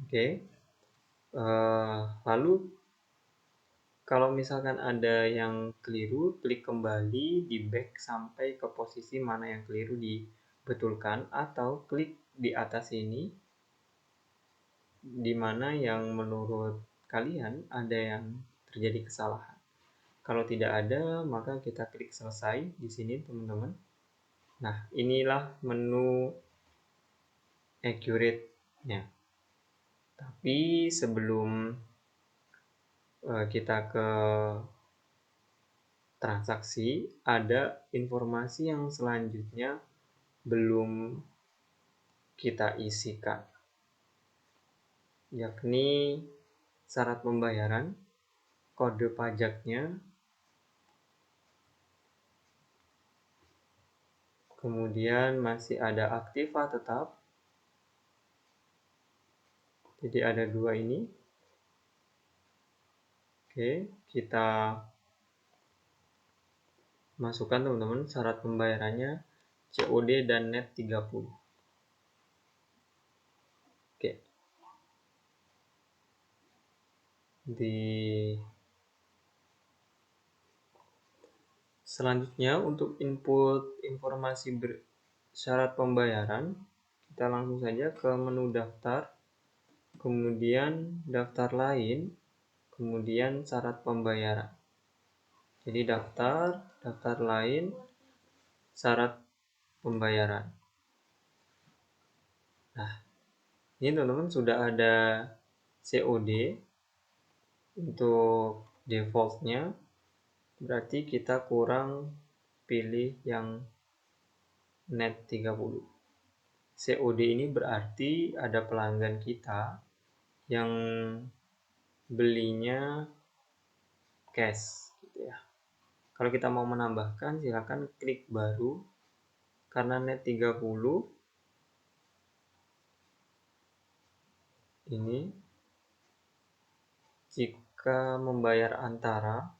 Oke. Lalu kalau misalkan ada yang keliru, klik kembali di back sampai ke posisi mana yang keliru dibetulkan, atau klik di atas ini di mana yang menurut kalian ada yang terjadi kesalahan. Kalau tidak ada, maka kita klik selesai di sini, teman-teman. Nah, inilah menu accurate-nya. Tapi sebelum kita ke transaksi, ada informasi yang selanjutnya belum kita isikan, yakni syarat pembayaran, kode pajaknya, kemudian masih ada aktiva tetap. Jadi ada dua ini. Oke, kita masukkan teman-teman syarat pembayarannya COD dan net 30. Oke. Selanjutnya untuk input informasi syarat pembayaran, kita langsung saja ke menu daftar, kemudian daftar lain, kemudian syarat pembayaran. Jadi daftar lain, syarat pembayaran. Nah, ini teman-teman sudah ada COD untuk defaultnya, berarti kita kurang pilih yang net 30. COD ini berarti ada pelanggan kita yang belinya cash gitu ya. Kalau kita mau menambahkan, silakan klik baru. Karena net 30 ini jika membayar antara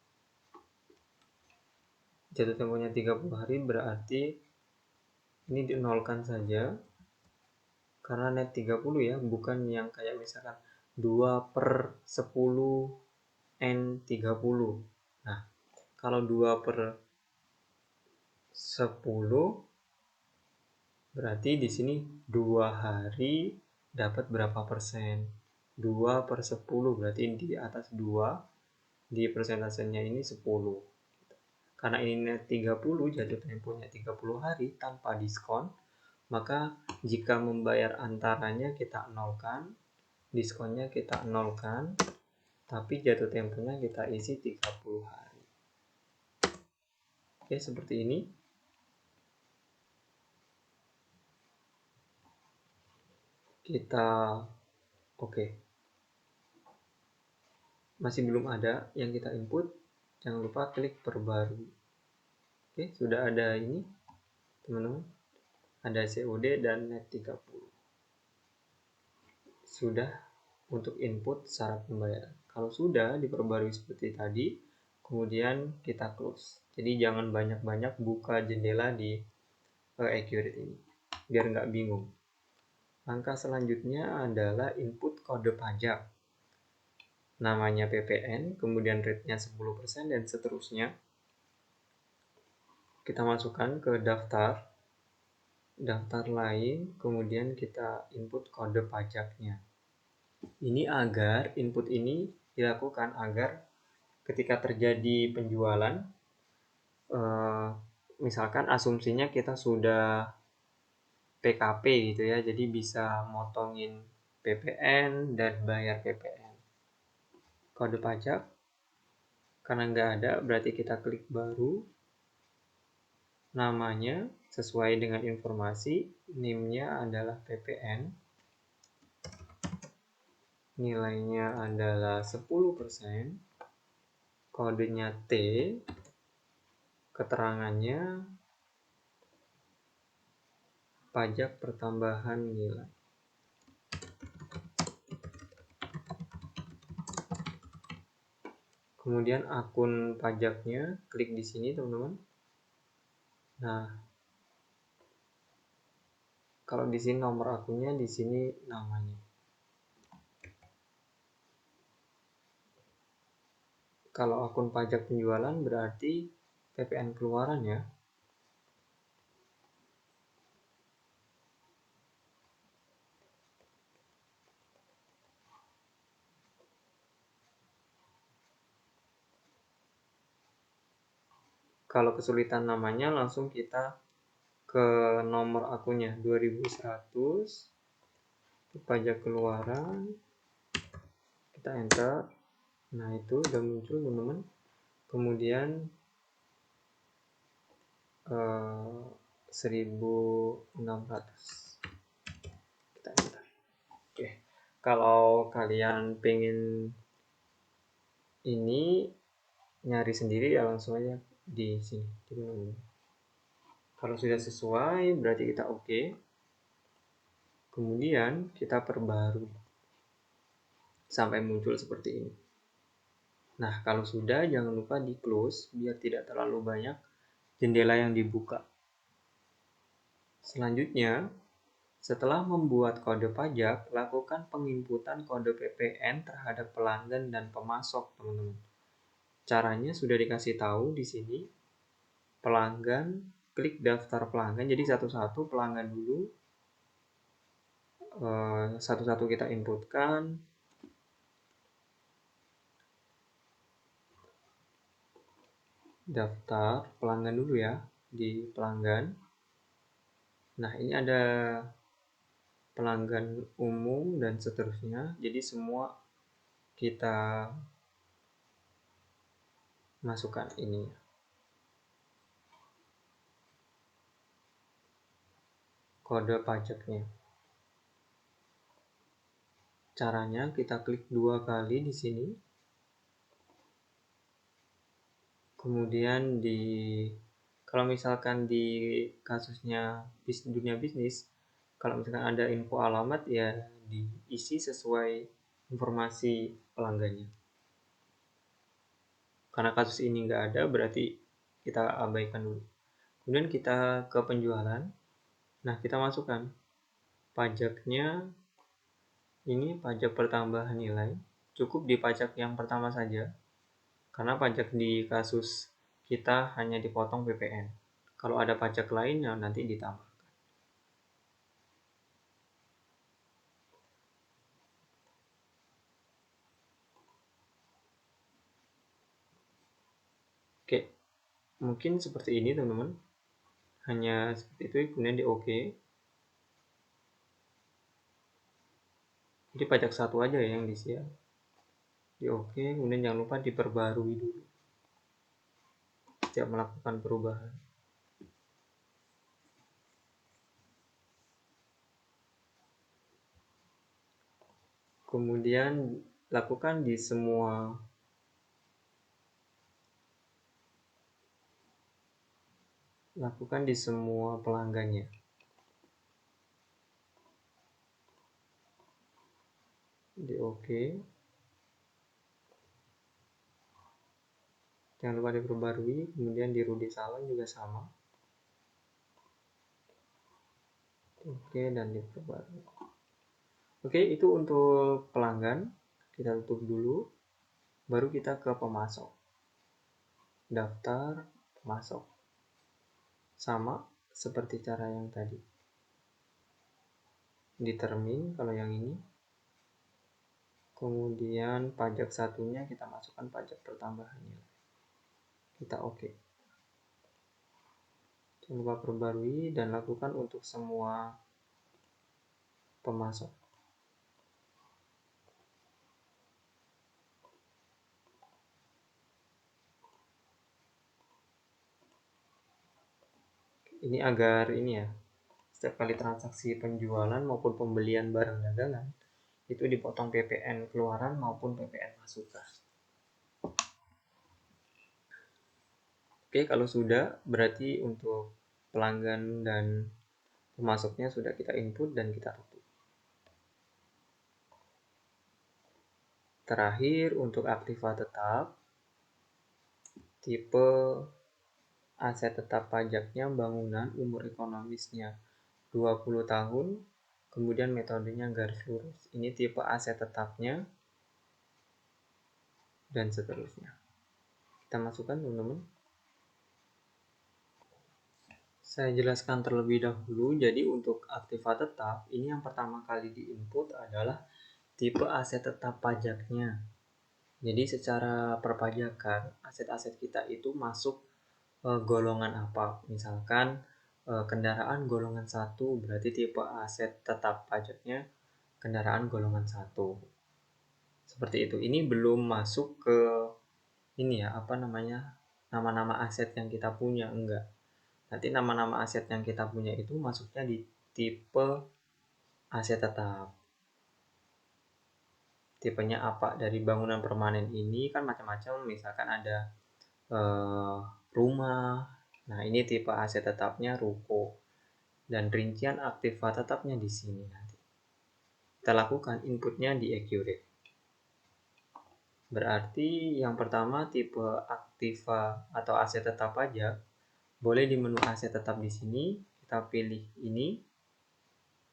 jatuh temponya 30 hari, berarti ini dinolkan saja karena net 30 ya, bukan yang kayak misalkan 2/10 N30. Nah, kalau 2/10 berarti di sini 2 hari dapat berapa persen. 2/10 berarti di atas 2, di persentasenya ini 10. Karena ini net 30, jatuh temponya 30 hari tanpa diskon, maka jika membayar antaranya kita nolkan, diskonnya kita nolkan, tapi jatuh temponya kita isi 30 hari. Oke, seperti ini. Kita oke. Masih belum ada yang kita input, jangan lupa klik perbarui. Oke, sudah ada ini, teman-teman. Ada COD dan net 30. Sudah untuk input syarat pembayaran. Kalau sudah diperbarui seperti tadi, kemudian kita close. Jadi jangan banyak-banyak buka jendela di Accurate ini, biar nggak bingung. Langkah selanjutnya adalah input kode pajak. Namanya PPN, kemudian rate-nya 10% dan seterusnya. Kita masukkan ke daftar lain, kemudian kita input kode pajaknya. Ini agar input ini dilakukan agar ketika terjadi penjualan, misalkan asumsinya kita sudah PKP gitu ya, jadi bisa motongin PPN dan bayar PPN. Kode pajak, karena nggak ada, berarti kita klik baru. Namanya sesuai dengan informasi, NIM-nya adalah PPN. Nilainya adalah 10%. Kodenya T. keterangannya pajak pertambahan nilai. Kemudian akun pajaknya, klik di sini teman-teman. Nah, kalau di sini nomor akunnya, di sini namanya. Kalau akun pajak penjualan berarti PPN keluaran ya. Kalau kesulitan namanya, langsung kita ke nomor akunnya 2100 pajak keluaran, kita enter. Nah, itu udah muncul teman-teman. Kemudian 1600 kita enter. Oke, kalau kalian pengen ini nyari sendiri ya langsung aja di sini. Kalau sudah sesuai berarti kita oke. Kemudian kita perbarui sampai muncul seperti ini. Nah, kalau sudah jangan lupa di close biar tidak terlalu banyak jendela yang dibuka. Selanjutnya, setelah membuat kode pajak, lakukan penginputan kode PPN terhadap pelanggan dan pemasok, teman-teman. Caranya sudah dikasih tahu di sini. Pelanggan, klik daftar pelanggan. Jadi satu-satu pelanggan dulu. Satu-satu kita inputkan. Daftar pelanggan dulu ya, di pelanggan. Nah, ini ada pelanggan umum dan seterusnya. Jadi semua kita masukkan ini. Kode pajaknya. Caranya kita klik 2 kali di sini. Kemudian kalau misalkan di kasusnya dunia bisnis, kalau misalkan ada info alamat ya diisi sesuai informasi pelanggannya. Karena kasus ini nggak ada berarti kita abaikan dulu. Kemudian kita ke penjualan. Nah, kita masukkan pajaknya. Ini pajak pertambahan nilai. Cukup di pajak yang pertama saja. Karena pajak di kasus kita hanya dipotong PPN. Kalau ada pajak lain ya nanti ditambah. Oke, mungkin seperti ini teman-teman. Hanya seperti itu, kemudian di OK. Jadi pajak satu aja ya yang diisi ya. Di OK, kemudian jangan lupa diperbarui dulu setiap melakukan perubahan. Kemudian lakukan di semua pelanggannya. Di OK. Jangan lupa diperbarui, kemudian di Rudy Salon juga sama. Oke, dan diperbarui. Oke, itu untuk pelanggan. Kita tutup dulu. Baru kita ke pemasok. Daftar pemasok. Sama seperti cara yang tadi. Di termin kalau yang ini. Kemudian pajak satunya kita masukkan pajak pertambahannya. Kita OK. Jangan lupa perbarui dan lakukan untuk semua pemasok. Ini agar ini ya, setiap kali transaksi penjualan maupun pembelian barang dagangan itu dipotong PPN keluaran maupun PPN masukan. Oke, kalau sudah, berarti untuk pelanggan dan pemasoknya sudah kita input dan kita tutup. Terakhir, untuk aktiva tetap, tipe aset tetap pajaknya bangunan, umur ekonomisnya 20 tahun, kemudian metodenya garis lurus. Ini tipe aset tetapnya, dan seterusnya. Kita masukkan, teman-teman. Saya jelaskan terlebih dahulu. Jadi untuk aktiva tetap, ini yang pertama kali diinput adalah tipe aset tetap pajaknya. Jadi secara perpajakan, aset-aset kita itu masuk golongan apa. Misalkan kendaraan golongan 1, berarti tipe aset tetap pajaknya kendaraan golongan 1. Seperti itu. Ini belum masuk ke ini ya, nama-nama aset yang kita punya, enggak. Nanti nama-nama aset yang kita punya itu masuknya di tipe aset tetap. Tipenya apa? Dari bangunan permanen ini kan macam-macam, misalkan ada rumah. Nah, ini tipe aset tetapnya ruko. Dan rincian aktiva tetapnya di sini nanti. Kita lakukan inputnya di accurate. Berarti yang pertama tipe aktiva atau aset tetap pajak boleh di menu aset tetap di sini, kita pilih ini,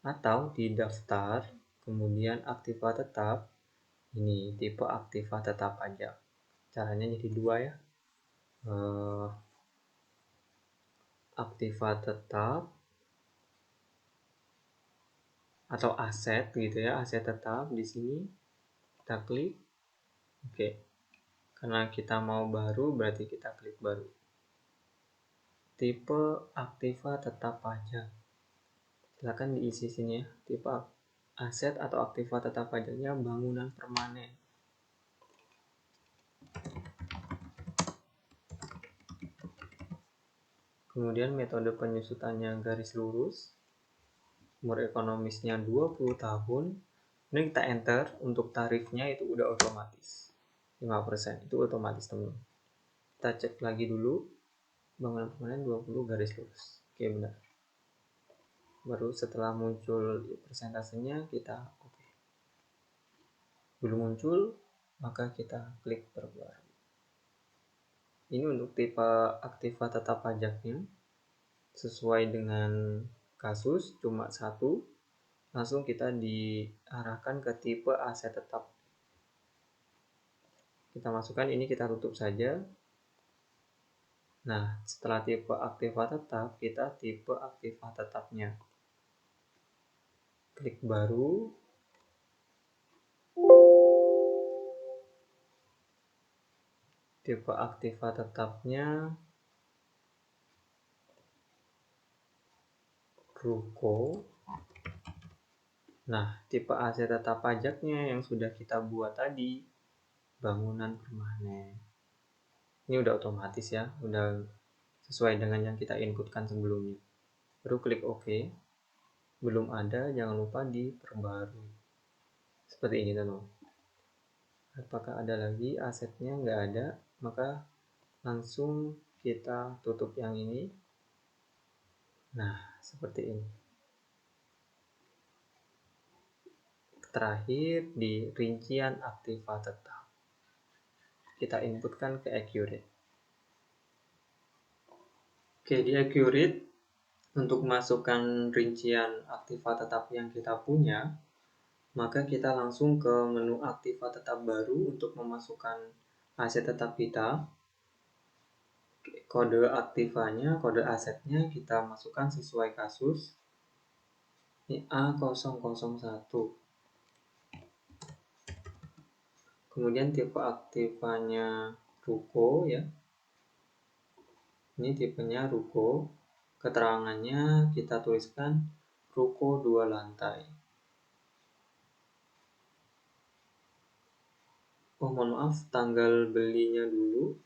atau di daftar, kemudian aktiva tetap, ini tipe aktiva tetap pajak. Caranya jadi dua ya, aktiva tetap atau aset gitu ya, aset tetap di sini kita klik. Oke, karena kita mau baru berarti kita klik baru. Tipe aktiva tetap pajak, silakan diisi sini ya, tipe aset atau aktiva tetap pajaknya bangunan permanen. Kemudian metode penyusutannya garis lurus, umur ekonomisnya 20 tahun. Ini kita enter, untuk tarifnya itu udah otomatis 5%, itu otomatis teman. Kita cek lagi dulu, bangunan permanen 20 garis lurus. Oke, benar. Baru setelah muncul persentasenya kita oke. Belum muncul, maka kita klik perbarui. Ini untuk tipe aktiva tetap pajaknya sesuai dengan kasus, cuma satu. Langsung kita diarahkan ke tipe aset tetap. Kita masukkan ini, kita tutup saja. Nah, setelah tipe aktiva tetap, kita tipe aktiva tetapnya. Klik baru. Tipe aktiva tetapnya ruko. Nah, tipe aset tetap pajaknya yang sudah kita buat tadi, bangunan permanen. Ini udah otomatis ya, udah sesuai dengan yang kita inputkan sebelumnya. Baru klik OK. Belum ada, jangan lupa diperbarui. Seperti ini teman. Apakah ada lagi asetnya? Nggak ada, maka langsung kita tutup yang ini. Nah, seperti ini. Terakhir di rincian aktiva tetap, kita inputkan ke accurate. Oke, di accurate untuk masukkan rincian aktiva tetap yang kita punya, maka kita langsung ke menu aktiva tetap baru untuk memasukkan aset tetap kita. Kode aktivanya, kode asetnya kita masukkan sesuai kasus. Ini A001. Kemudian tipe aktivanya ruko ya. Ini tipenya ruko. Keterangannya kita tuliskan ruko 2 lantai. Oh, mohon maaf, tanggal belinya dulu.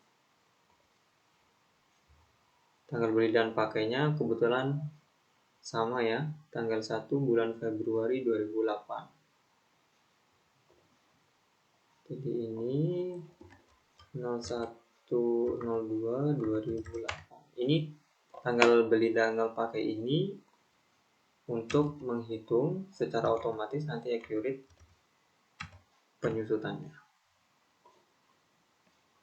Tanggal beli dan pakainya kebetulan sama ya, tanggal 1 bulan Februari 2008. Jadi ini 01 1/02/2008. Ini tanggal beli tanggal pakai ini untuk menghitung secara otomatis nanti accurate penyusutannya.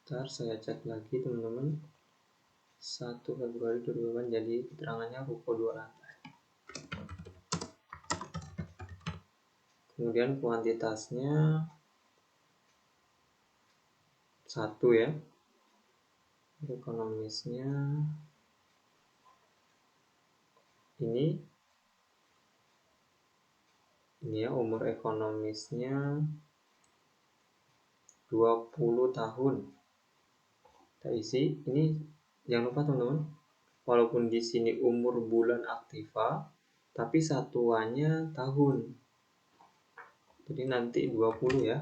Ntar saya cek lagi teman-teman. 1 Februari 2008, jadi keterangannya ruko 2 lantai. Kemudian kuantitasnya 1 ya. Ekonomisnya ini ya, umur ekonomisnya 20 tahun. Kita isi ini, jangan lupa teman-teman, walaupun di sini umur bulan aktiva, tapi satuannya tahun. Jadi nanti 20 ya.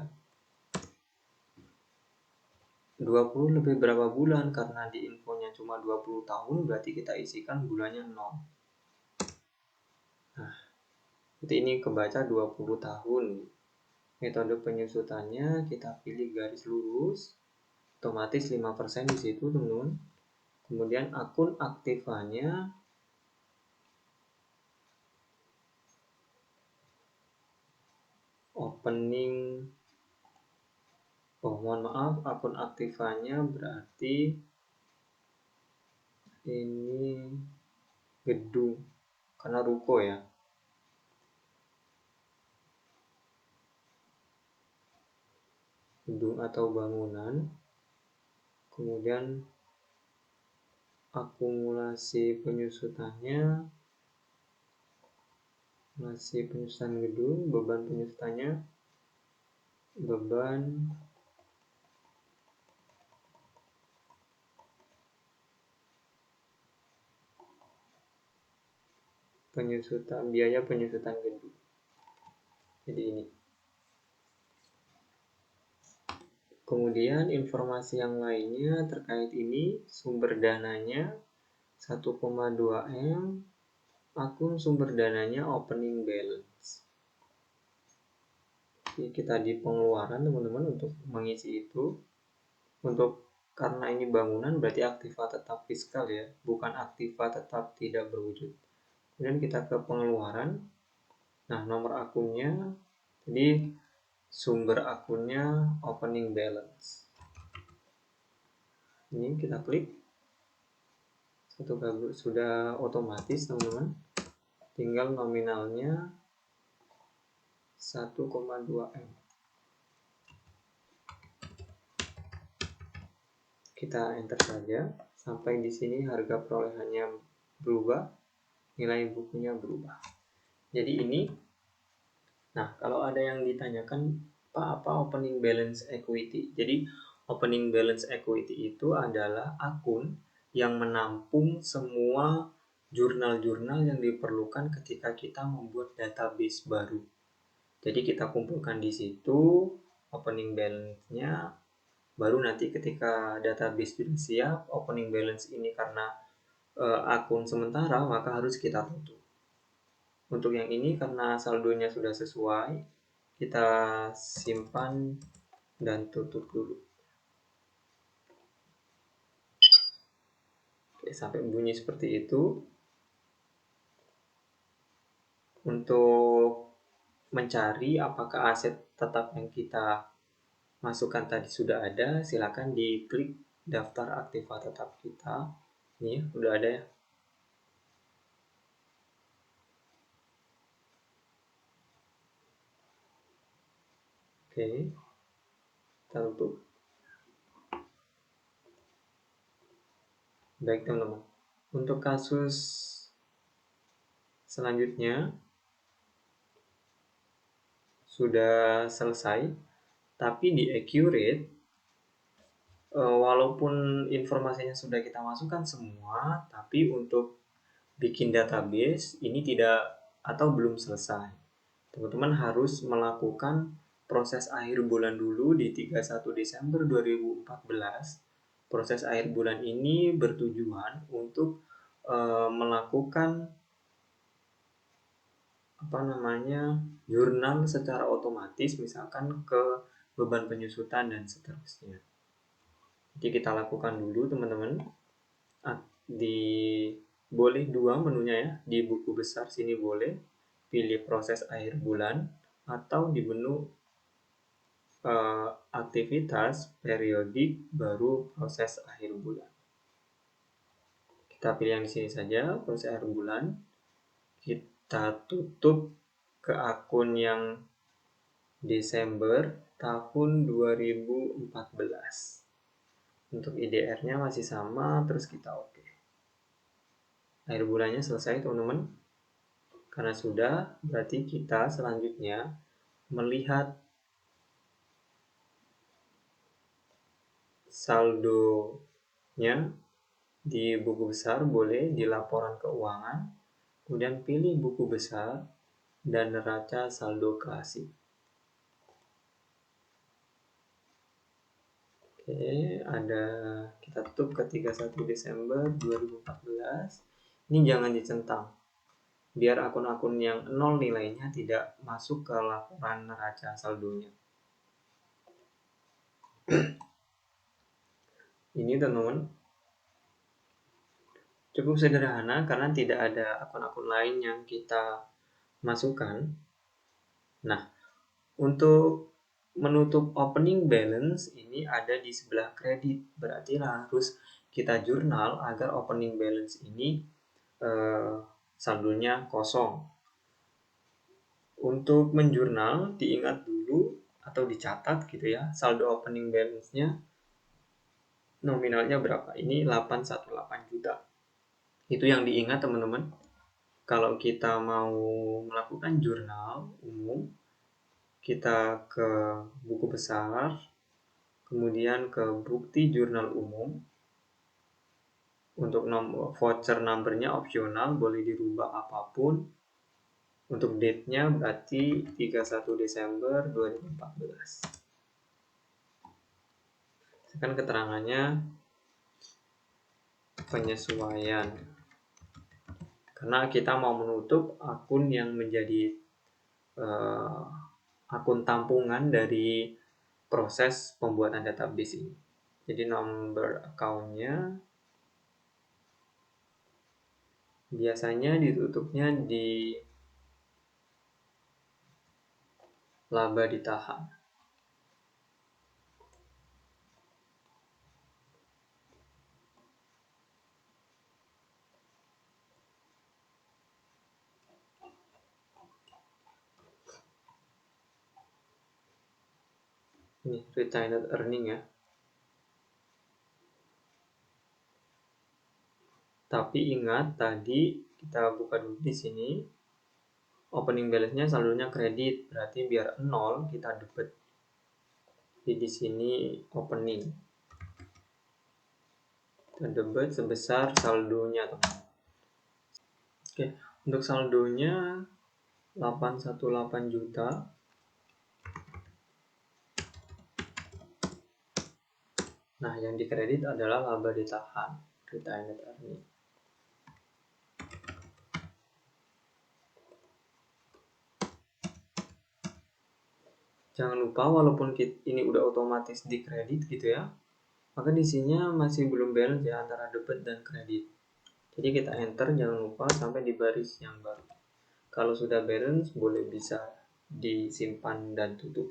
20 lebih berapa bulan, karena di infonya cuma 20 tahun, berarti kita isikan bulannya 0. Nah, jadi ini kebaca 20 tahun. Metode penyusutannya kita pilih garis lurus, otomatis 5% di situ teman-teman. Kemudian akun aktifannya opening, mohon maaf, akun aktifannya berarti ini gedung, karena ruko ya. Gedung atau bangunan. Kemudian akumulasi penyusutannya, masih penyusutan gedung, beban penyusutannya, beban penyusutan, biaya penyusutan gedung. Jadi ini. Kemudian informasi yang lainnya terkait ini, sumber dananya 1,2 M, akun sumber dananya opening balance. Jadi kita di pengeluaran teman-teman untuk mengisi itu. Untuk karena ini bangunan berarti aktiva tetap fiskal ya, bukan aktiva tetap tidak berwujud. Kemudian kita ke pengeluaran. Nah, nomor akunnya, jadi sumber akunnya opening balance. Ini kita klik. Sudah otomatis teman-teman. Tinggal nominalnya 1,2 M. Kita enter saja. Sampai di sini harga perolehannya berubah, nilai bukunya berubah. Jadi ini. Nah, kalau ada yang ditanyakan, Pak, apa opening balance equity? Jadi opening balance equity itu adalah akun yang menampung semua jurnal-jurnal yang diperlukan ketika kita membuat database baru. Jadi kita kumpulkan di situ opening balance-nya, baru nanti ketika database sudah siap, opening balance ini karena akun sementara maka harus kita tutup. Untuk yang ini karena saldonya sudah sesuai, kita simpan dan tutup dulu. Oke, sampai bunyi seperti itu. Untuk mencari apakah aset tetap yang kita masukkan tadi sudah ada, silakan diklik daftar aktiva tetap kita. Ini udah ada ya. Oke, kita tutup. Baik teman-teman, untuk kasus selanjutnya sudah selesai, tapi di accurate, walaupun informasinya sudah kita masukkan semua, tapi untuk bikin database ini tidak atau belum selesai. Teman-teman harus melakukan proses akhir bulan dulu di 31 Desember 2014. Proses akhir bulan ini bertujuan untuk melakukan jurnal secara otomatis, misalkan ke beban penyusutan dan seterusnya. Jadi kita lakukan dulu teman-teman. Boleh dua menunya ya, di buku besar sini boleh pilih proses akhir bulan, atau di menu aktivitas periodik baru proses akhir bulan. Kita pilih yang di sini saja, proses akhir bulan. Kita tutup ke akun yang Desember tahun 2014. Untuk IDR-nya masih sama, terus kita oke. Akhir bulannya selesai teman-teman. Karena sudah, berarti kita selanjutnya melihat saldonya di buku besar, boleh di laporan keuangan, kemudian pilih buku besar dan neraca saldo klasik. Oke, kita tutup ke 31 Desember 2014. Ini jangan dicentang, biar akun-akun yang 0 nilainya tidak masuk ke laporan neraca saldonya. Ini teman-teman cukup sederhana karena tidak ada akun-akun lain yang kita masukkan. Nah, untuk menutup opening balance ini ada di sebelah kredit, berarti harus kita jurnal agar opening balance ini saldonya kosong. Untuk menjurnal diingat dulu atau dicatat gitu ya, saldo opening balance-nya nominalnya berapa. Ini 818 juta. Itu yang diingat teman-teman. Kalau kita mau melakukan jurnal umum, kita ke buku besar, kemudian ke bukti jurnal umum. Untuk voucher number-nya opsional, boleh dirubah apapun. Untuk date-nya berarti 31 Desember 2014. Sekarang keterangannya penyesuaian. Karena kita mau menutup akun yang menjadi akun tampungan dari proses pembuatan database ini. Jadi number account-nya biasanya ditutupnya di laba ditahan. Ini retained earning ya. Tapi ingat tadi kita buka dulu di sini. Opening balance-nya saldonya kredit, berarti biar 0 kita debit. Jadi di sini opening. Kita debit sebesar saldonya, teman-teman. Oke, untuk saldonya 818 juta. Nah, yang dikredit adalah laba ditahan, retained earning. Jangan lupa walaupun ini udah otomatis dikredit gitu ya, maka di sininya masih belum balance ya antara debit dan kredit. Jadi kita enter, jangan lupa sampai di baris yang baru. Kalau sudah balance, boleh bisa disimpan dan tutup.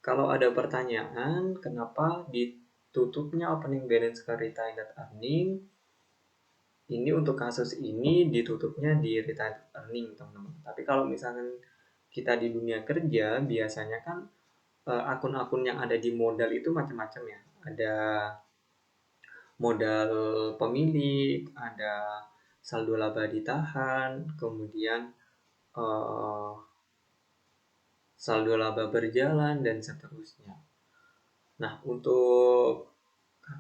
Kalau ada pertanyaan, kenapa ditutupnya opening balance ke retained earning? Ini untuk kasus ini ditutupnya di retained earning, teman-teman. Tapi kalau misalkan kita di dunia kerja, biasanya kan akun-akun yang ada di modal itu macam-macam ya. Ada modal pemilik, ada saldo laba ditahan, kemudian saldo laba berjalan, dan seterusnya. Nah, untuk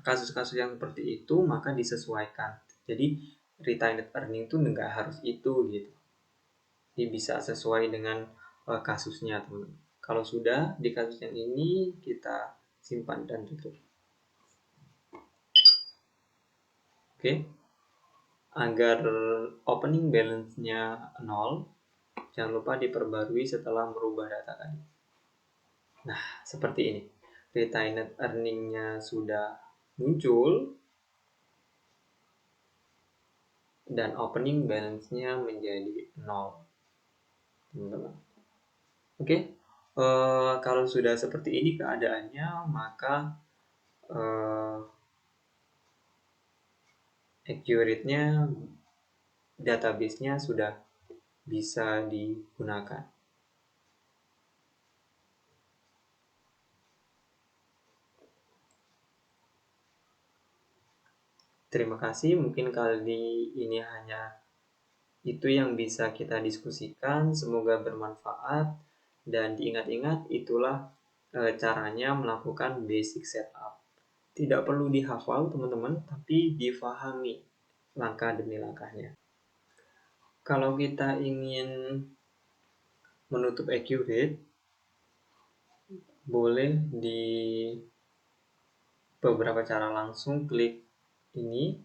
kasus-kasus yang seperti itu, maka disesuaikan. Jadi, retained earning itu nggak harus itu gitu. Jadi bisa sesuai dengan kasusnya, teman. Kalau sudah di kasus yang ini, kita simpan dan tutup. Oke. Agar opening balance-nya 0, jangan lupa diperbarui setelah merubah data tadi. Nah, seperti ini. retained earning-nya sudah muncul, dan opening balance-nya menjadi 0, teman-teman. Oke, kalau sudah seperti ini keadaannya, maka accurate-nya, database-nya sudah bisa digunakan. Terima kasih, mungkin kali ini hanya itu yang bisa kita diskusikan. Semoga bermanfaat, dan diingat-ingat itulah caranya melakukan basic setup. Tidak perlu dihafal teman-teman, tapi difahami langkah demi langkahnya. Kalau kita ingin menutup accurate, boleh di beberapa cara, langsung klik ini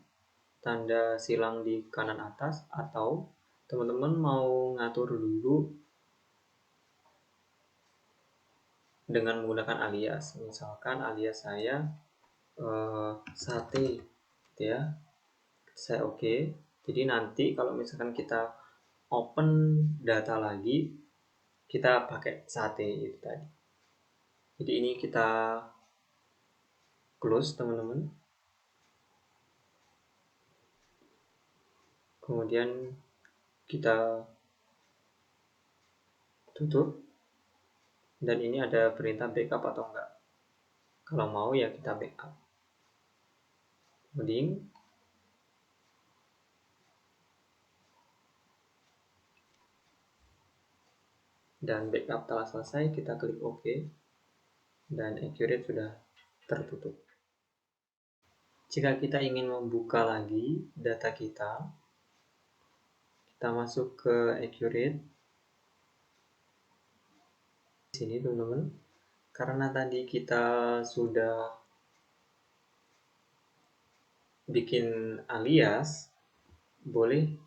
tanda silang di kanan atas, atau teman-teman mau ngatur dulu dengan menggunakan alias. Misalkan alias saya sate, gitu ya. Saya oke. Jadi nanti kalau misalkan kita open data lagi, kita pakai sate itu tadi. Jadi ini kita close, teman-teman. Kemudian kita tutup. Dan ini ada perintah backup atau enggak. Kalau mau ya kita backup. Loading. Dan backup telah selesai, kita klik OK. Dan accurate sudah tertutup. Jika kita ingin membuka lagi data kita masuk ke accurate. Di sini teman-teman, karena tadi kita sudah bikin alias, boleh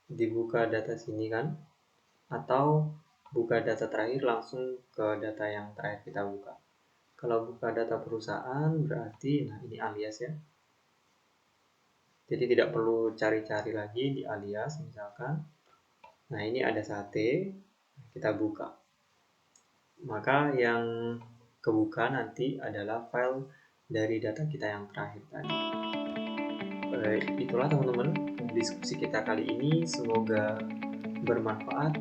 dibuka data sini kan, atau buka data terakhir langsung ke data yang terakhir kita buka. Kalau buka data perusahaan berarti, nah ini alias ya. Jadi tidak perlu cari-cari lagi di alias misalkan. Nah ini ada sate, kita buka. Maka yang kebuka nanti adalah file dari data kita yang terakhir tadi. Itulah teman-teman diskusi kita kali ini, semoga bermanfaat.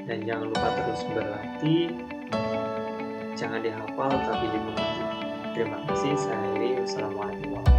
Dan jangan lupa terus berlatih, jangan dihafal tapi dimengerti. Terima kasih, saya Heri. Wassalamualaikum warahmatullahi wabarakatuh.